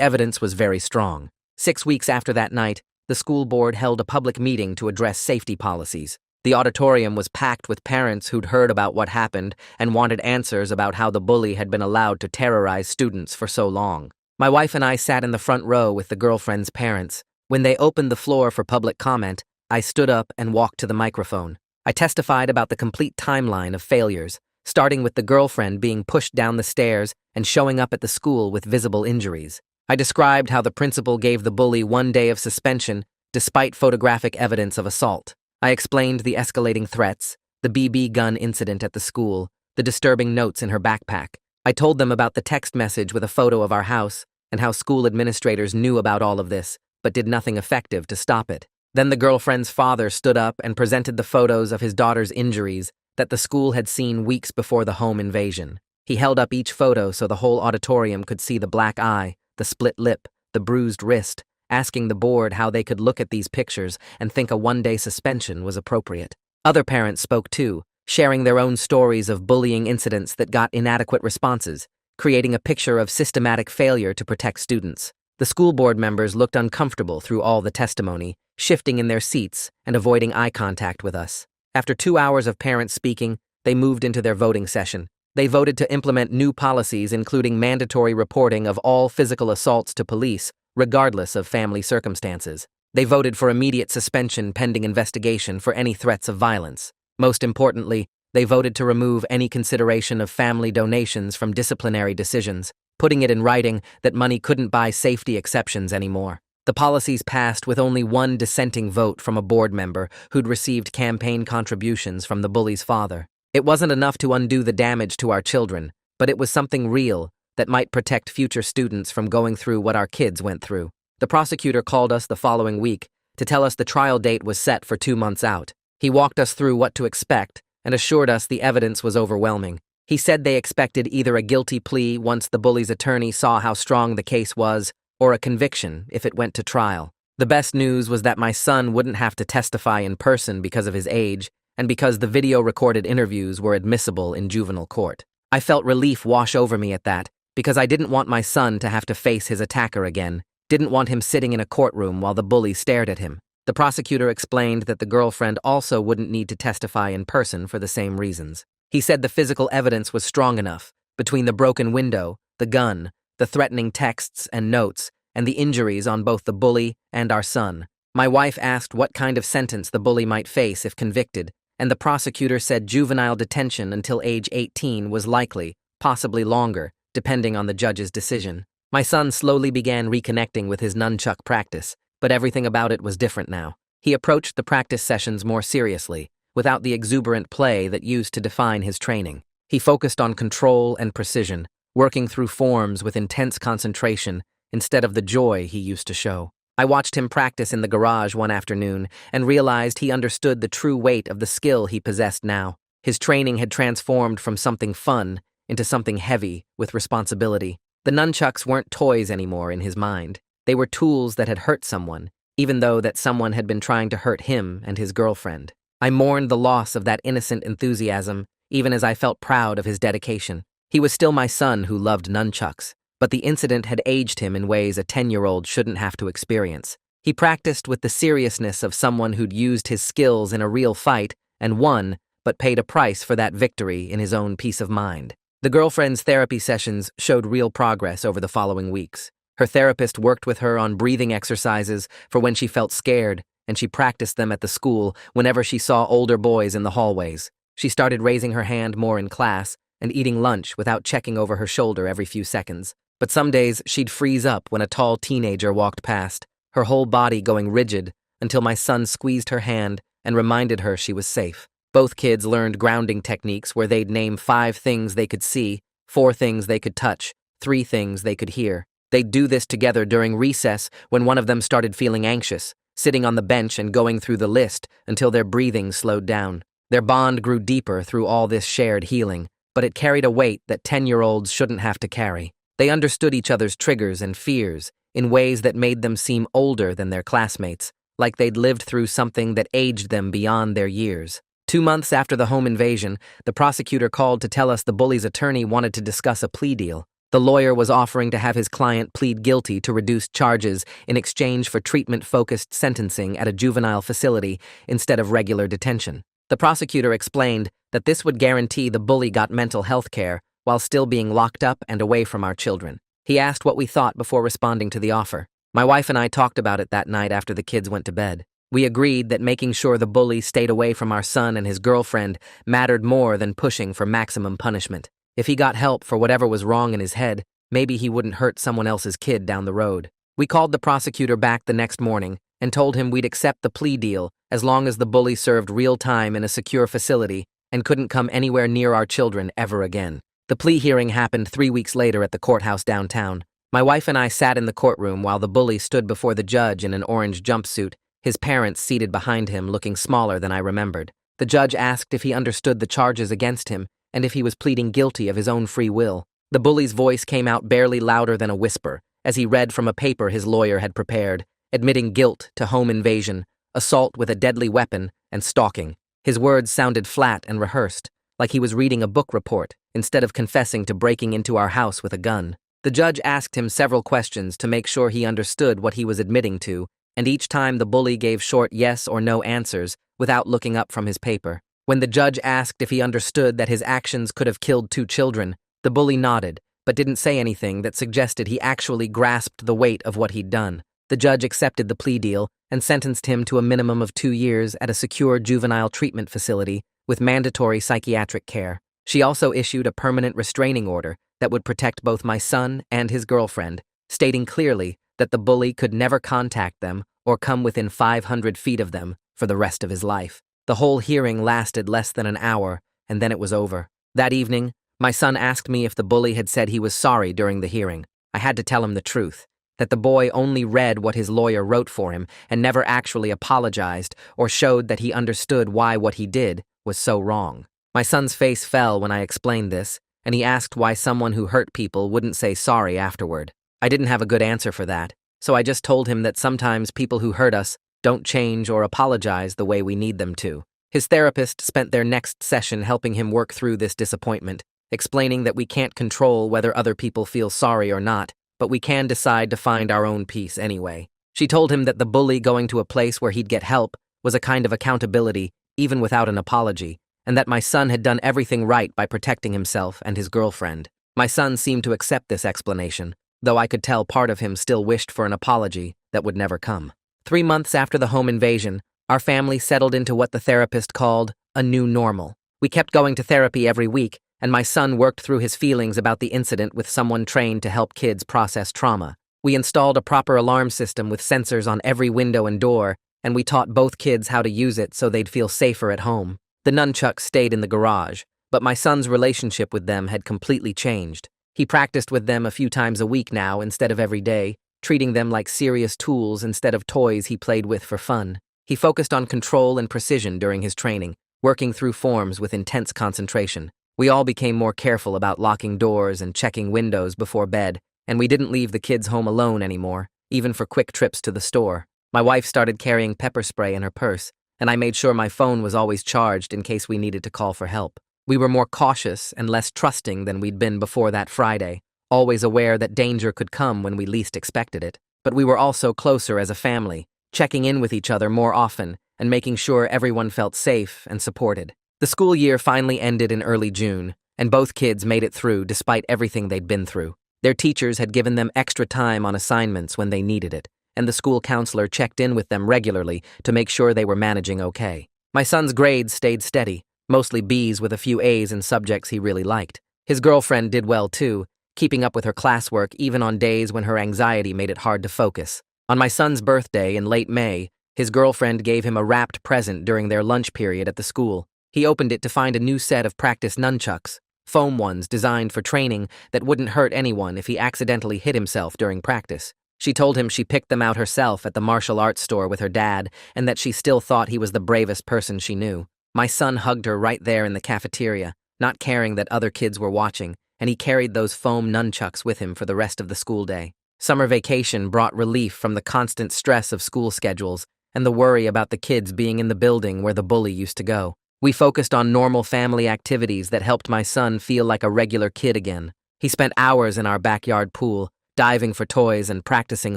evidence was very strong. 6 weeks after that night, the school board held a public meeting to address safety policies. The auditorium was packed with parents who'd heard about what happened and wanted answers about how the bully had been allowed to terrorize students for so long. My wife and I sat in the front row with the girlfriend's parents. When they opened the floor for public comment, I stood up and walked to the microphone. I testified about the complete timeline of failures, starting with the girlfriend being pushed down the stairs and showing up at the school with visible injuries. I described how the principal gave the bully 1 day of suspension despite photographic evidence of assault. I explained the escalating threats, the BB gun incident at the school, the disturbing notes in her backpack. I told them about the text message with a photo of our house and how school administrators knew about all of this, but did nothing effective to stop it. Then the girlfriend's father stood up and presented the photos of his daughter's injuries that the school had seen weeks before the home invasion. He held up each photo so the whole auditorium could see the black eye, the split lip, the bruised wrist, asking the board how they could look at these pictures and think a 1-day suspension was appropriate. Other parents spoke too, sharing their own stories of bullying incidents that got inadequate responses, creating a picture of systematic failure to protect students. The school board members looked uncomfortable through all the testimony, shifting in their seats and avoiding eye contact with us. After 2 hours of parents speaking, they moved into their voting session. They voted to implement new policies including mandatory reporting of all physical assaults to police, regardless of family circumstances. They voted for immediate suspension pending investigation for any threats of violence. Most importantly, they voted to remove any consideration of family donations from disciplinary decisions, putting it in writing that money couldn't buy safety exceptions anymore. The policies passed with only one dissenting vote from a board member who'd received campaign contributions from the bully's father. It wasn't enough to undo the damage to our children, but it was something real that might protect future students from going through what our kids went through. The prosecutor called us the following week to tell us the trial date was set for 2 months out. He walked us through what to expect and assured us the evidence was overwhelming. He said they expected either a guilty plea once the bully's attorney saw how strong the case was, or a conviction if it went to trial. The best news was that my son wouldn't have to testify in person because of his age, and because the video-recorded interviews were admissible in juvenile court. I felt relief wash over me at that, because I didn't want my son to have to face his attacker again, didn't want him sitting in a courtroom while the bully stared at him. The prosecutor explained that the girlfriend also wouldn't need to testify in person for the same reasons. He said the physical evidence was strong enough, between the broken window, the gun, the threatening texts and notes, and the injuries on both the bully and our son. My wife asked what kind of sentence the bully might face if convicted, and the prosecutor said juvenile detention until age 18 was likely, possibly longer, depending on the judge's decision. My son slowly began reconnecting with his nunchuck practice, but everything about it was different now. He approached the practice sessions more seriously, without the exuberant play that used to define his training. He focused on control and precision, working through forms with intense concentration instead of the joy he used to show. I watched him practice in the garage one afternoon and realized he understood the true weight of the skill he possessed now. His training had transformed from something fun into something heavy with responsibility. The nunchucks weren't toys anymore in his mind. They were tools that had hurt someone, even though that someone had been trying to hurt him and his girlfriend. I mourned the loss of that innocent enthusiasm, even as I felt proud of his dedication. He was still my son who loved nunchucks, but the incident had aged him in ways a 10-year-old shouldn't have to experience. He practiced with the seriousness of someone who'd used his skills in a real fight and won, but paid a price for that victory in his own peace of mind. The girlfriend's therapy sessions showed real progress over the following weeks. Her therapist worked with her on breathing exercises for when she felt scared, and she practiced them at the school whenever she saw older boys in the hallways. She started raising her hand more in class and eating lunch without checking over her shoulder every few seconds. But some days she'd freeze up when a tall teenager walked past, her whole body going rigid until my son squeezed her hand and reminded her she was safe. Both kids learned grounding techniques where they'd name 5 things they could see, 4 things they could touch, 3 things they could hear. They'd do this together during recess when one of them started feeling anxious, sitting on the bench and going through the list until their breathing slowed down. Their bond grew deeper through all this shared healing, but it carried a weight that 10-year-olds shouldn't have to carry. They understood each other's triggers and fears in ways that made them seem older than their classmates, like they'd lived through something that aged them beyond their years. 2 months after the home invasion, the prosecutor called to tell us the bully's attorney wanted to discuss a plea deal. The lawyer was offering to have his client plead guilty to reduced charges in exchange for treatment-focused sentencing at a juvenile facility instead of regular detention. The prosecutor explained that this would guarantee the bully got mental health care while still being locked up and away from our children. He asked what we thought before responding to the offer. My wife and I talked about it that night after the kids went to bed. We agreed that making sure the bully stayed away from our son and his girlfriend mattered more than pushing for maximum punishment. If he got help for whatever was wrong in his head, maybe he wouldn't hurt someone else's kid down the road. We called the prosecutor back the next morning and told him we'd accept the plea deal as long as the bully served real time in a secure facility and couldn't come anywhere near our children ever again. The plea hearing happened 3 weeks later at the courthouse downtown. My wife and I sat in the courtroom while the bully stood before the judge in an orange jumpsuit, his parents seated behind him looking smaller than I remembered. The judge asked if he understood the charges against him and if he was pleading guilty of his own free will. The bully's voice came out barely louder than a whisper as he read from a paper his lawyer had prepared, admitting guilt to home invasion, assault with a deadly weapon, and stalking. His words sounded flat and rehearsed, like he was reading a book report instead of confessing to breaking into our house with a gun. The judge asked him several questions to make sure he understood what he was admitting to, and each time the bully gave short yes or no answers without looking up from his paper. When the judge asked if he understood that his actions could have killed 2 children, the bully nodded, but didn't say anything that suggested he actually grasped the weight of what he'd done. The judge accepted the plea deal and sentenced him to a minimum of 2 years at a secure juvenile treatment facility with mandatory psychiatric care. She also issued a permanent restraining order that would protect both my son and his girlfriend, stating clearly that the bully could never contact them or come within 500 feet of them for the rest of his life. The whole hearing lasted less than an hour, and then it was over. That evening, my son asked me if the bully had said he was sorry during the hearing. I had to tell him the truth, that the boy only read what his lawyer wrote for him and never actually apologized or showed that he understood why what he did was so wrong. My son's face fell when I explained this, and he asked why someone who hurt people wouldn't say sorry afterward. I didn't have a good answer for that, so I just told him that sometimes people who hurt us don't change or apologize the way we need them to. His therapist spent their next session helping him work through this disappointment, explaining that we can't control whether other people feel sorry or not, but we can decide to find our own peace anyway. She told him that the bully going to a place where he'd get help was a kind of accountability, even without an apology, and that my son had done everything right by protecting himself and his girlfriend. My son seemed to accept this explanation, though I could tell part of him still wished for an apology that would never come. 3 months after the home invasion, our family settled into what the therapist called a new normal. We kept going to therapy every week, and my son worked through his feelings about the incident with someone trained to help kids process trauma. We installed a proper alarm system with sensors on every window and door, and we taught both kids how to use it so they'd feel safer at home. The nunchucks stayed in the garage, but my son's relationship with them had completely changed. He practiced with them a few times a week now instead of every day, treating them like serious tools instead of toys he played with for fun. He focused on control and precision during his training, working through forms with intense concentration. We all became more careful about locking doors and checking windows before bed, and we didn't leave the kids home alone anymore, even for quick trips to the store. My wife started carrying pepper spray in her purse, and I made sure my phone was always charged in case we needed to call for help. We were more cautious and less trusting than we'd been before that Friday, always aware that danger could come when we least expected it. But we were also closer as a family, checking in with each other more often and making sure everyone felt safe and supported. The school year finally ended in early June, and both kids made it through despite everything they'd been through. Their teachers had given them extra time on assignments when they needed it, and the school counselor checked in with them regularly to make sure they were managing okay. My son's grades stayed steady, mostly B's with a few A's in subjects he really liked. His girlfriend did well too, keeping up with her classwork even on days when her anxiety made it hard to focus. On my son's birthday in late May, his girlfriend gave him a wrapped present during their lunch period at the school. He opened it to find a new set of practice nunchucks, foam ones designed for training that wouldn't hurt anyone if he accidentally hit himself during practice. She told him she picked them out herself at the martial arts store with her dad and that she still thought he was the bravest person she knew. My son hugged her right there in the cafeteria, not caring that other kids were watching, and he carried those foam nunchucks with him for the rest of the school day. Summer vacation brought relief from the constant stress of school schedules, and the worry about the kids being in the building where the bully used to go. We focused on normal family activities that helped my son feel like a regular kid again. He spent hours in our backyard pool, diving for toys and practicing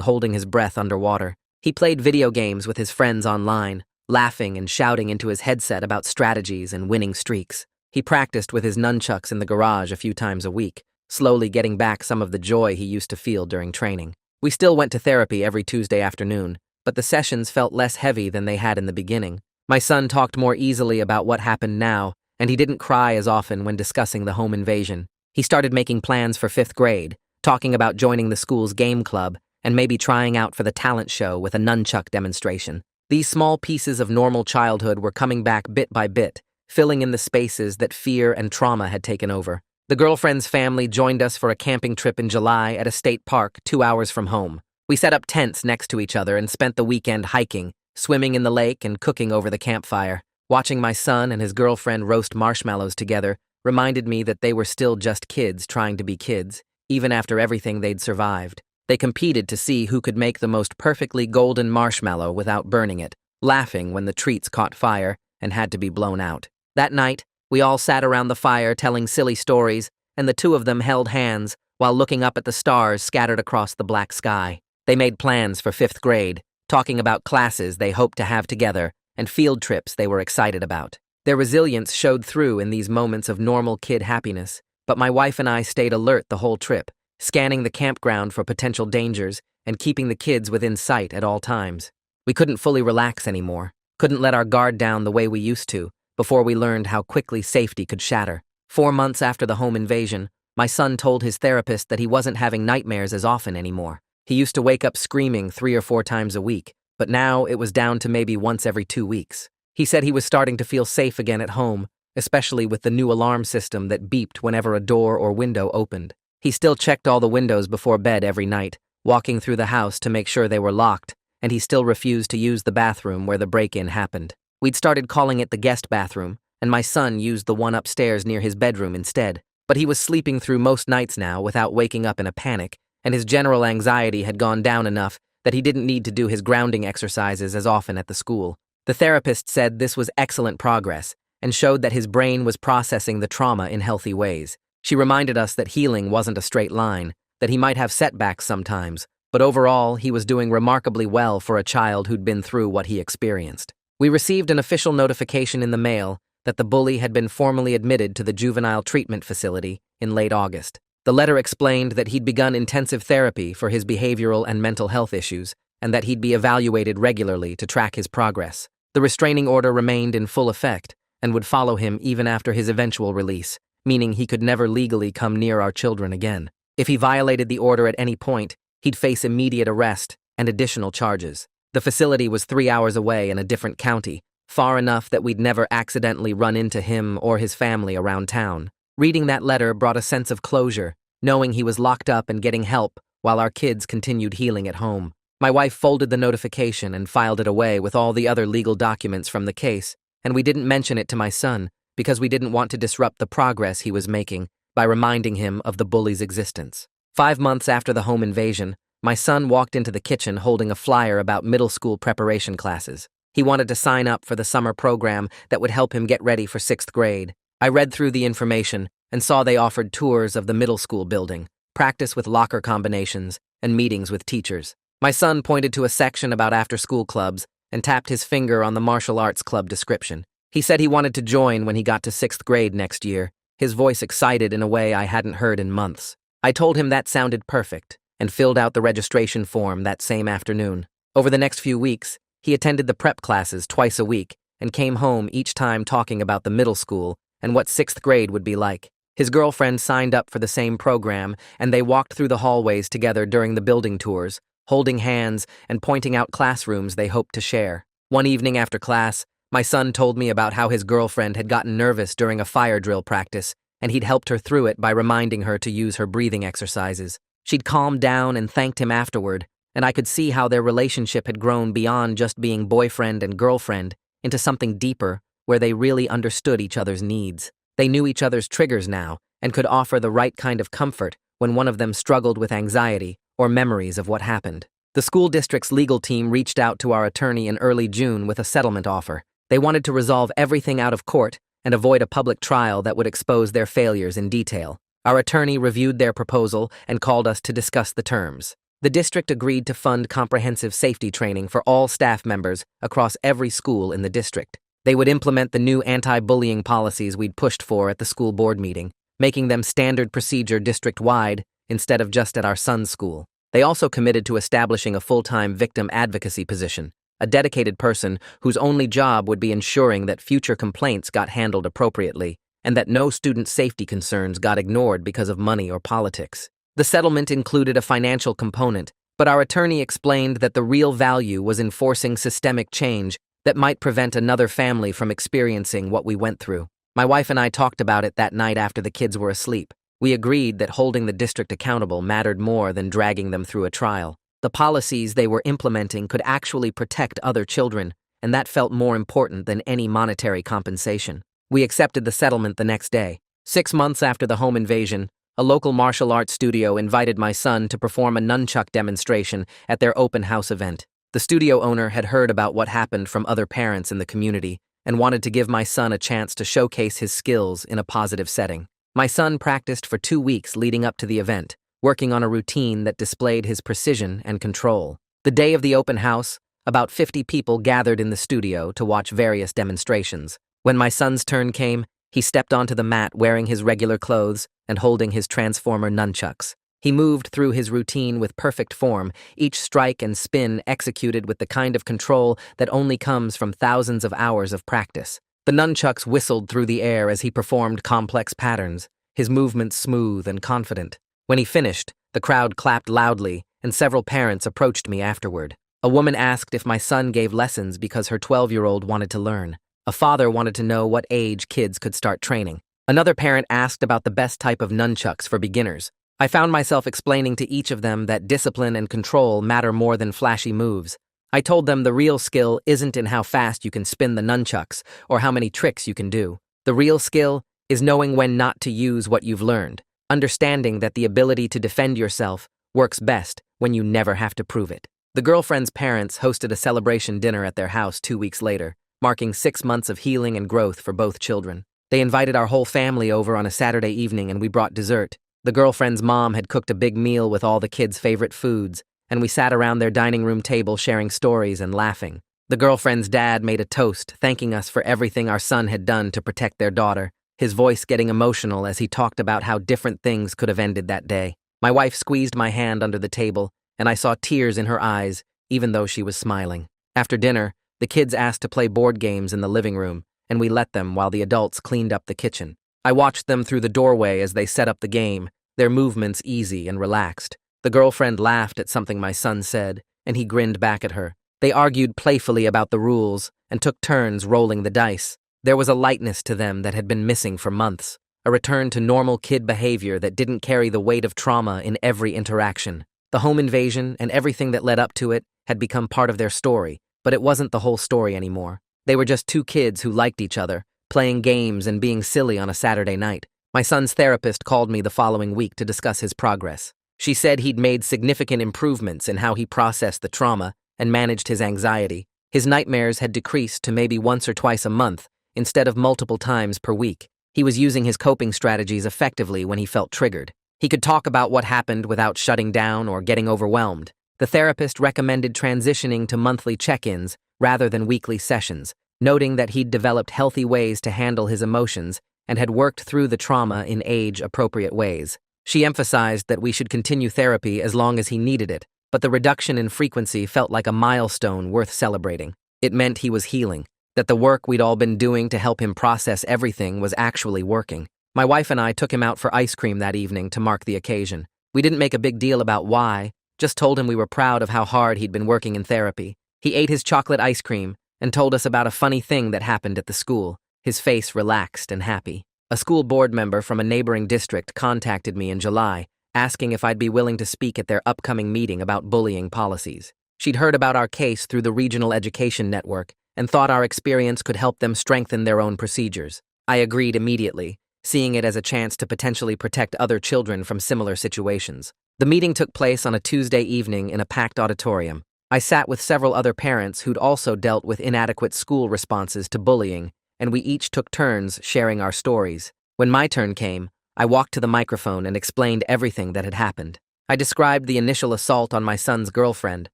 holding his breath underwater. He played video games with his friends online, laughing and shouting into his headset about strategies and winning streaks. He practiced with his nunchucks in the garage a few times a week, slowly getting back some of the joy he used to feel during training. We still went to therapy every Tuesday afternoon, but the sessions felt less heavy than they had in the beginning. My son talked more easily about what happened now, and he didn't cry as often when discussing the home invasion. He started making plans for 5th grade, talking about joining the school's game club, and maybe trying out for the talent show with a nunchuck demonstration. These small pieces of normal childhood were coming back bit by bit, filling in the spaces that fear and trauma had taken over. The girlfriend's family joined us for a camping trip in July at a state park 2 hours from home. We set up tents next to each other and spent the weekend hiking, swimming in the lake, and cooking over the campfire. Watching my son and his girlfriend roast marshmallows together reminded me that they were still just kids trying to be kids, even after everything they'd survived. They competed to see who could make the most perfectly golden marshmallow without burning it, laughing when the treats caught fire and had to be blown out. That night, we all sat around the fire telling silly stories, and the two of them held hands while looking up at the stars scattered across the black sky. They made plans for 5th grade, talking about classes they hoped to have together and field trips they were excited about. Their resilience showed through in these moments of normal kid happiness, but my wife and I stayed alert the whole trip, scanning the campground for potential dangers and keeping the kids within sight at all times. We couldn't fully relax anymore, couldn't let our guard down the way we used to, before we learned how quickly safety could shatter. 4 months after the home invasion, my son told his therapist that he wasn't having nightmares as often anymore. He used to wake up screaming 3 or 4 times a week, but now it was down to maybe once every 2 weeks. He said he was starting to feel safe again at home, especially with the new alarm system that beeped whenever a door or window opened. He still checked all the windows before bed every night, walking through the house to make sure they were locked, and he still refused to use the bathroom where the break-in happened. We'd started calling it the guest bathroom, and my son used the one upstairs near his bedroom instead. But he was sleeping through most nights now without waking up in a panic, and his general anxiety had gone down enough that he didn't need to do his grounding exercises as often at the school. The therapist said this was excellent progress and showed that his brain was processing the trauma in healthy ways. She reminded us that healing wasn't a straight line, that he might have setbacks sometimes, but overall he was doing remarkably well for a child who'd been through what he experienced. We received an official notification in the mail that the bully had been formally admitted to the juvenile treatment facility in late August. The letter explained that he'd begun intensive therapy for his behavioral and mental health issues, and that he'd be evaluated regularly to track his progress. The restraining order remained in full effect and would follow him even after his eventual release, meaning he could never legally come near our children again. If he violated the order at any point, he'd face immediate arrest and additional charges. The facility was 3 hours away in a different county, far enough that we'd never accidentally run into him or his family around town. Reading that letter brought a sense of closure, knowing he was locked up and getting help while our kids continued healing at home. My wife folded the notification and filed it away with all the other legal documents from the case, and we didn't mention it to my son because we didn't want to disrupt the progress he was making by reminding him of the bully's existence. 5 months after the home invasion, my son walked into the kitchen holding a flyer about middle school preparation classes. He wanted to sign up for the summer program that would help him get ready for 6th grade. I read through the information and saw they offered tours of the middle school building, practice with locker combinations, and meetings with teachers. My son pointed to a section about after-school clubs and tapped his finger on the martial arts club description. He said he wanted to join when he got to 6th grade next year, his voice excited in a way I hadn't heard in months. I told him that sounded perfect and filled out the registration form that same afternoon. Over the next few weeks, he attended the prep classes twice a week and came home each time talking about the middle school and what 6th grade would be like. His girlfriend signed up for the same program, and they walked through the hallways together during the building tours, holding hands and pointing out classrooms they hoped to share. One evening after class, my son told me about how his girlfriend had gotten nervous during a fire drill practice, and he'd helped her through it by reminding her to use her breathing exercises. She'd calmed down and thanked him afterward, and I could see how their relationship had grown beyond just being boyfriend and girlfriend into something deeper, where they really understood each other's needs. They knew each other's triggers now and could offer the right kind of comfort when one of them struggled with anxiety or memories of what happened. The school district's legal team reached out to our attorney in early June with a settlement offer. They wanted to resolve everything out of court and avoid a public trial that would expose their failures in detail. Our attorney reviewed their proposal and called us to discuss the terms. The district agreed to fund comprehensive safety training for all staff members across every school in the district. They would implement the new anti-bullying policies we'd pushed for at the school board meeting, making them standard procedure district-wide instead of just at our son's school. They also committed to establishing a full-time victim advocacy position, a dedicated person whose only job would be ensuring that future complaints got handled appropriately and that no student safety concerns got ignored because of money or politics. The settlement included a financial component, but our attorney explained that the real value was in forcing systemic change that might prevent another family from experiencing what we went through. My wife and I talked about it that night after the kids were asleep. We agreed that holding the district accountable mattered more than dragging them through a trial. The policies they were implementing could actually protect other children, and that felt more important than any monetary compensation. We accepted the settlement the next day. 6 months after the home invasion, a local martial arts studio invited my son to perform a nunchuck demonstration at their open house event. The studio owner had heard about what happened from other parents in the community and wanted to give my son a chance to showcase his skills in a positive setting. My son practiced for 2 weeks leading up to the event, working on a routine that displayed his precision and control. The day of the open house, about 50 people gathered in the studio to watch various demonstrations. When my son's turn came, he stepped onto the mat wearing his regular clothes and holding his transformer nunchucks. He moved through his routine with perfect form, each strike and spin executed with the kind of control that only comes from thousands of hours of practice. The nunchucks whistled through the air as he performed complex patterns, his movements smooth and confident. When he finished, the crowd clapped loudly, and several parents approached me afterward. A woman asked if my son gave lessons because her 12-year-old wanted to learn. A father wanted to know what age kids could start training. Another parent asked about the best type of nunchucks for beginners. I found myself explaining to each of them that discipline and control matter more than flashy moves. I told them the real skill isn't in how fast you can spin the nunchucks or how many tricks you can do. The real skill is knowing when not to use what you've learned, understanding that the ability to defend yourself works best when you never have to prove it. The girlfriend's parents hosted a celebration dinner at their house 2 weeks later, marking 6 months of healing and growth for both children. They invited our whole family over on a Saturday evening and we brought dessert. The girlfriend's mom had cooked a big meal with all the kids' favorite foods, and we sat around their dining room table sharing stories and laughing. The girlfriend's dad made a toast, thanking us for everything our son had done to protect their daughter, his voice getting emotional as he talked about how different things could have ended that day. My wife squeezed my hand under the table, and I saw tears in her eyes, even though she was smiling. After dinner, the kids asked to play board games in the living room, and we let them while the adults cleaned up the kitchen. I watched them through the doorway as they set up the game, their movements easy and relaxed. The girlfriend laughed at something my son said, and he grinned back at her. They argued playfully about the rules and took turns rolling the dice. There was a lightness to them that had been missing for months, a return to normal kid behavior that didn't carry the weight of trauma in every interaction. The home invasion and everything that led up to it had become part of their story, but it wasn't the whole story anymore. They were just 2 kids who liked each other, playing games and being silly on a Saturday night. My son's therapist called me the following week to discuss his progress. She said he'd made significant improvements in how he processed the trauma and managed his anxiety. His nightmares had decreased to maybe once or twice a month, instead of multiple times per week. He was using his coping strategies effectively when he felt triggered. He could talk about what happened without shutting down or getting overwhelmed. The therapist recommended transitioning to monthly check-ins rather than weekly sessions, noting that he'd developed healthy ways to handle his emotions and had worked through the trauma in age-appropriate ways. She emphasized that we should continue therapy as long as he needed it, but the reduction in frequency felt like a milestone worth celebrating. It meant he was healing, that the work we'd all been doing to help him process everything was actually working. My wife and I took him out for ice cream that evening to mark the occasion. We didn't make a big deal about why, just told him we were proud of how hard he'd been working in therapy. He ate his chocolate ice cream and told us about a funny thing that happened at the school, his face relaxed and happy. A school board member from a neighboring district contacted me in July, asking if I'd be willing to speak at their upcoming meeting about bullying policies. She'd heard about our case through the regional education network and thought our experience could help them strengthen their own procedures. I agreed immediately, seeing it as a chance to potentially protect other children from similar situations. The meeting took place on a Tuesday evening in a packed auditorium. I sat with several other parents who'd also dealt with inadequate school responses to bullying, and we each took turns sharing our stories. When my turn came, I walked to the microphone and explained everything that had happened. I described the initial assault on my son's girlfriend,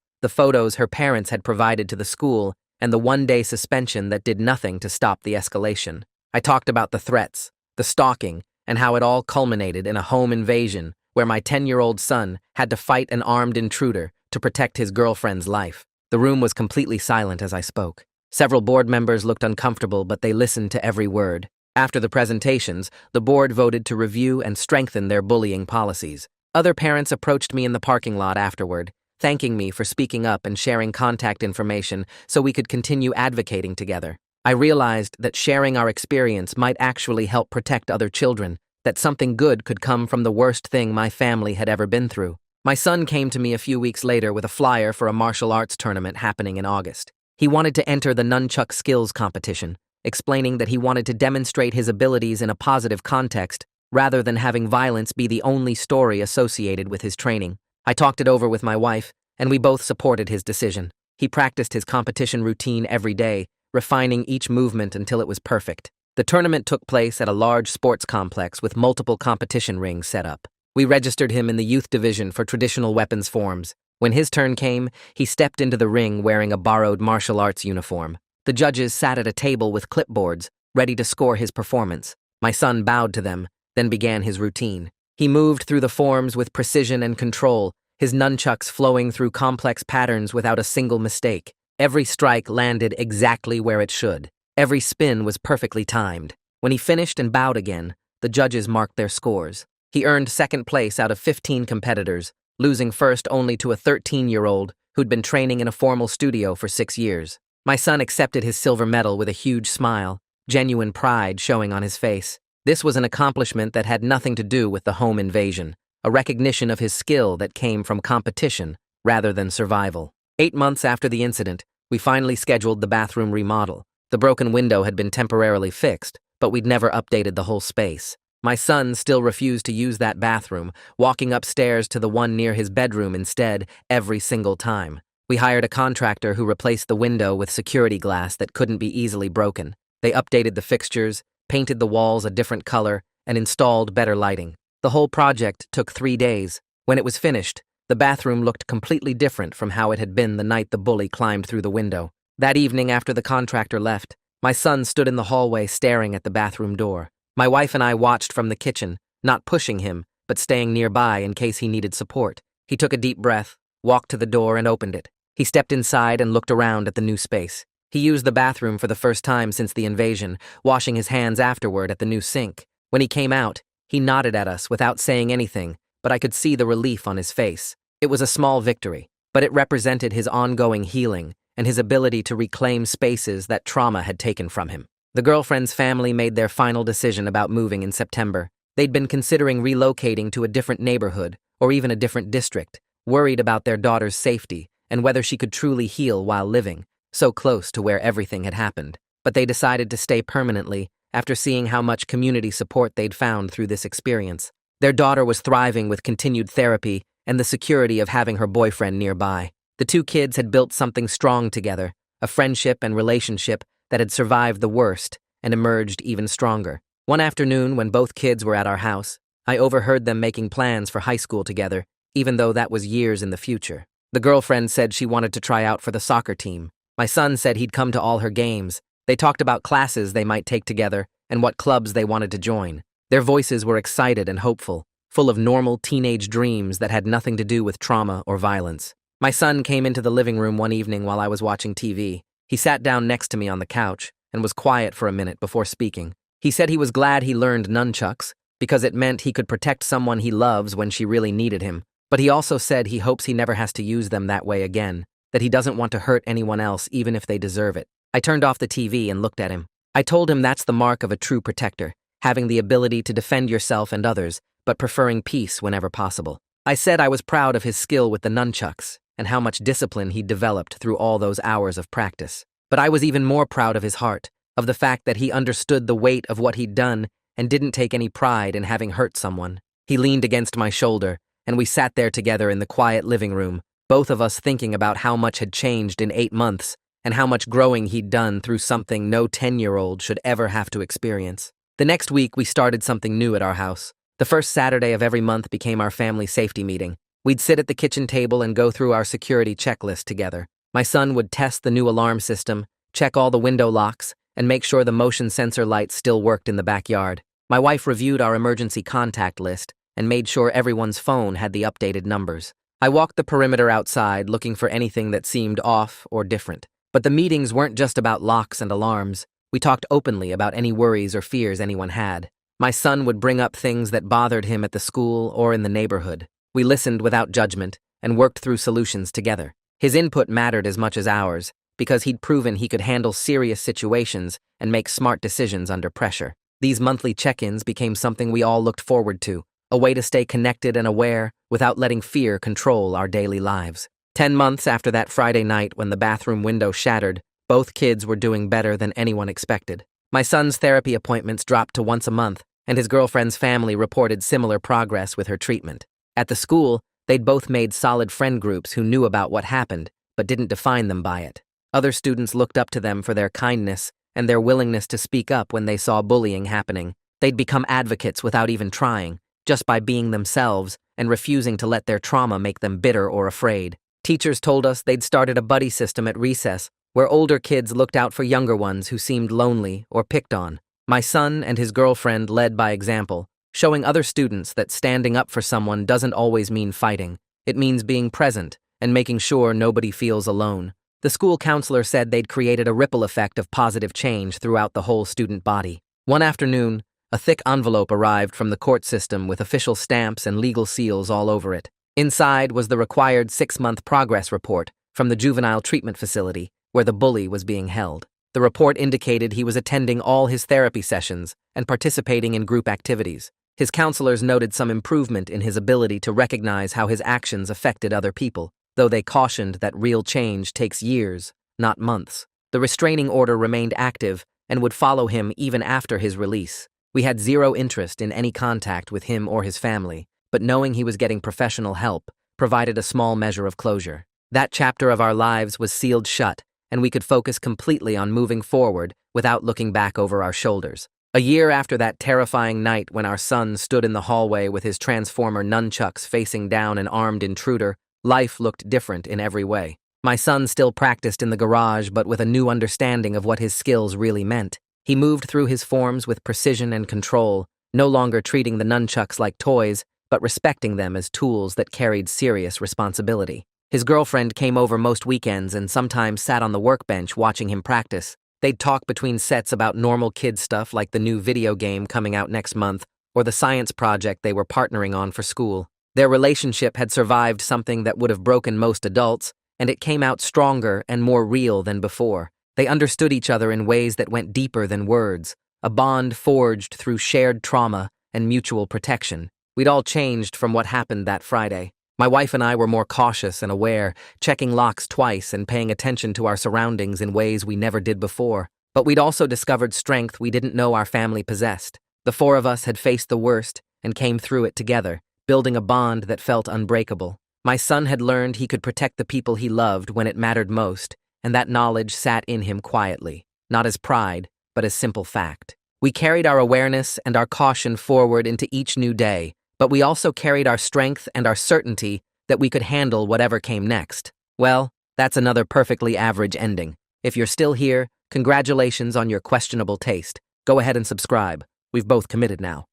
the photos her parents had provided to the school, and the one-day suspension that did nothing to stop the escalation. I talked about the threats, the stalking, and how it all culminated in a home invasion where my 10-year-old son had to fight an armed intruder to protect his girlfriend's life. The room was completely silent as I spoke. Several board members looked uncomfortable, but they listened to every word. After the presentations, the board voted to review and strengthen their bullying policies. Other parents approached me in the parking lot afterward, thanking me for speaking up and sharing contact information so we could continue advocating together. I realized that sharing our experience might actually help protect other children, that something good could come from the worst thing my family had ever been through. My son came to me a few weeks later with a flyer for a martial arts tournament happening in August. He wanted to enter the nunchuck skills competition, explaining that he wanted to demonstrate his abilities in a positive context rather than having violence be the only story associated with his training. I talked it over with my wife, and we both supported his decision. He practiced his competition routine every day, refining each movement until it was perfect. The tournament took place at a large sports complex with multiple competition rings set up. We registered him in the youth division for traditional weapons forms. When his turn came, he stepped into the ring wearing a borrowed martial arts uniform. The judges sat at a table with clipboards, ready to score his performance. My son bowed to them, then began his routine. He moved through the forms with precision and control, his nunchucks flowing through complex patterns without a single mistake. Every strike landed exactly where it should. Every spin was perfectly timed. When he finished and bowed again, the judges marked their scores. He earned second place out of 15 competitors, losing first only to a 13-year-old who'd been training in a formal studio for 6 years. My son accepted his silver medal with a huge smile, genuine pride showing on his face. This was an accomplishment that had nothing to do with the home invasion, a recognition of his skill that came from competition rather than survival. 8 months after the incident, we finally scheduled the bathroom remodel. The broken window had been temporarily fixed, but we'd never updated the whole space. My son still refused to use that bathroom, walking upstairs to the one near his bedroom instead every single time. We hired a contractor who replaced the window with security glass that couldn't be easily broken. They updated the fixtures, painted the walls a different color, and installed better lighting. The whole project took 3 days. When it was finished, the bathroom looked completely different from how it had been the night the bully climbed through the window. That evening after the contractor left, my son stood in the hallway staring at the bathroom door. My wife and I watched from the kitchen, not pushing him, but staying nearby in case he needed support. He took a deep breath, walked to the door, and opened it. He stepped inside and looked around at the new space. He used the bathroom for the first time since the invasion, washing his hands afterward at the new sink. When he came out, he nodded at us without saying anything, but I could see the relief on his face. It was a small victory, but it represented his ongoing healing and his ability to reclaim spaces that trauma had taken from him. The girlfriend's family made their final decision about moving in September. They'd been considering relocating to a different neighborhood or even a different district, worried about their daughter's safety and whether she could truly heal while living, so close to where everything had happened. But they decided to stay permanently after seeing how much community support they'd found through this experience. Their daughter was thriving with continued therapy and the security of having her boyfriend nearby. The two kids had built something strong together, a friendship and relationship that had survived the worst and emerged even stronger. One afternoon, when both kids were at our house, I overheard them making plans for high school together, even though that was years in the future. The girlfriend said she wanted to try out for the soccer team. My son said he'd come to all her games. They talked about classes they might take together and what clubs they wanted to join. Their voices were excited and hopeful, full of normal teenage dreams that had nothing to do with trauma or violence. My son came into the living room one evening while I was watching TV. He sat down next to me on the couch and was quiet for a minute before speaking. He said he was glad he learned nunchucks because it meant he could protect someone he loves when she really needed him. But he also said he hopes he never has to use them that way again, that he doesn't want to hurt anyone else even if they deserve it. I turned off the TV and looked at him. I told him that's the mark of a true protector, having the ability to defend yourself and others, but preferring peace whenever possible. I said I was proud of his skill with the nunchucks and how much discipline he'd developed through all those hours of practice. But I was even more proud of his heart, of the fact that he understood the weight of what he'd done and didn't take any pride in having hurt someone. He leaned against my shoulder, and we sat there together in the quiet living room, both of us thinking about how much had changed in 8 months and how much growing he'd done through something no 10-year-old should ever have to experience. The next week, we started something new at our house. The first Saturday of every month became our family safety meeting. We'd sit at the kitchen table and go through our security checklist together. My son would test the new alarm system, check all the window locks, and make sure the motion sensor lights still worked in the backyard. My wife reviewed our emergency contact list and made sure everyone's phone had the updated numbers. I walked the perimeter outside looking for anything that seemed off or different. But the meetings weren't just about locks and alarms. We talked openly about any worries or fears anyone had. My son would bring up things that bothered him at the school or in the neighborhood. We listened without judgment and worked through solutions together. His input mattered as much as ours, because he'd proven he could handle serious situations and make smart decisions under pressure. These monthly check-ins became something we all looked forward to, a way to stay connected and aware without letting fear control our daily lives. 10 months after that Friday night when the bathroom window shattered, both kids were doing better than anyone expected. My son's therapy appointments dropped to once a month, and his girlfriend's family reported similar progress with her treatment. At the school, they'd both made solid friend groups who knew about what happened, but didn't define them by it. Other students looked up to them for their kindness and their willingness to speak up when they saw bullying happening. They'd become advocates without even trying, just by being themselves and refusing to let their trauma make them bitter or afraid. Teachers told us they'd started a buddy system at recess, where older kids looked out for younger ones who seemed lonely or picked on. My son and his girlfriend led by example, showing other students that standing up for someone doesn't always mean fighting. It means being present and making sure nobody feels alone. The school counselor said they'd created a ripple effect of positive change throughout the whole student body. One afternoon, a thick envelope arrived from the court system with official stamps and legal seals all over it. Inside was the required 6-month progress report from the juvenile treatment facility where the bully was being held. The report indicated he was attending all his therapy sessions and participating in group activities. His counselors noted some improvement in his ability to recognize how his actions affected other people, though they cautioned that real change takes years, not months. The restraining order remained active and would follow him even after his release. We had zero interest in any contact with him or his family, but knowing he was getting professional help provided a small measure of closure. That chapter of our lives was sealed shut, and we could focus completely on moving forward without looking back over our shoulders. A year after that terrifying night when our son stood in the hallway with his transformer nunchucks facing down an armed intruder, life looked different in every way. My son still practiced in the garage, but with a new understanding of what his skills really meant. He moved through his forms with precision and control, no longer treating the nunchucks like toys, but respecting them as tools that carried serious responsibility. His girlfriend came over most weekends and sometimes sat on the workbench watching him practice. They'd talk between sets about normal kid stuff like the new video game coming out next month or the science project they were partnering on for school. Their relationship had survived something that would have broken most adults, and it came out stronger and more real than before. They understood each other in ways that went deeper than words, a bond forged through shared trauma and mutual protection. We'd all changed from what happened that Friday. My wife and I were more cautious and aware, checking locks twice and paying attention to our surroundings in ways we never did before. But we'd also discovered strength we didn't know our family possessed. The 4 of us had faced the worst and came through it together, building a bond that felt unbreakable. My son had learned he could protect the people he loved when it mattered most, and that knowledge sat in him quietly, not as pride, but as simple fact. We carried our awareness and our caution forward into each new day, but we also carried our strength and our certainty that we could handle whatever came next. Well, that's another perfectly average ending. If you're still here, congratulations on your questionable taste. Go ahead and subscribe. We've both committed now.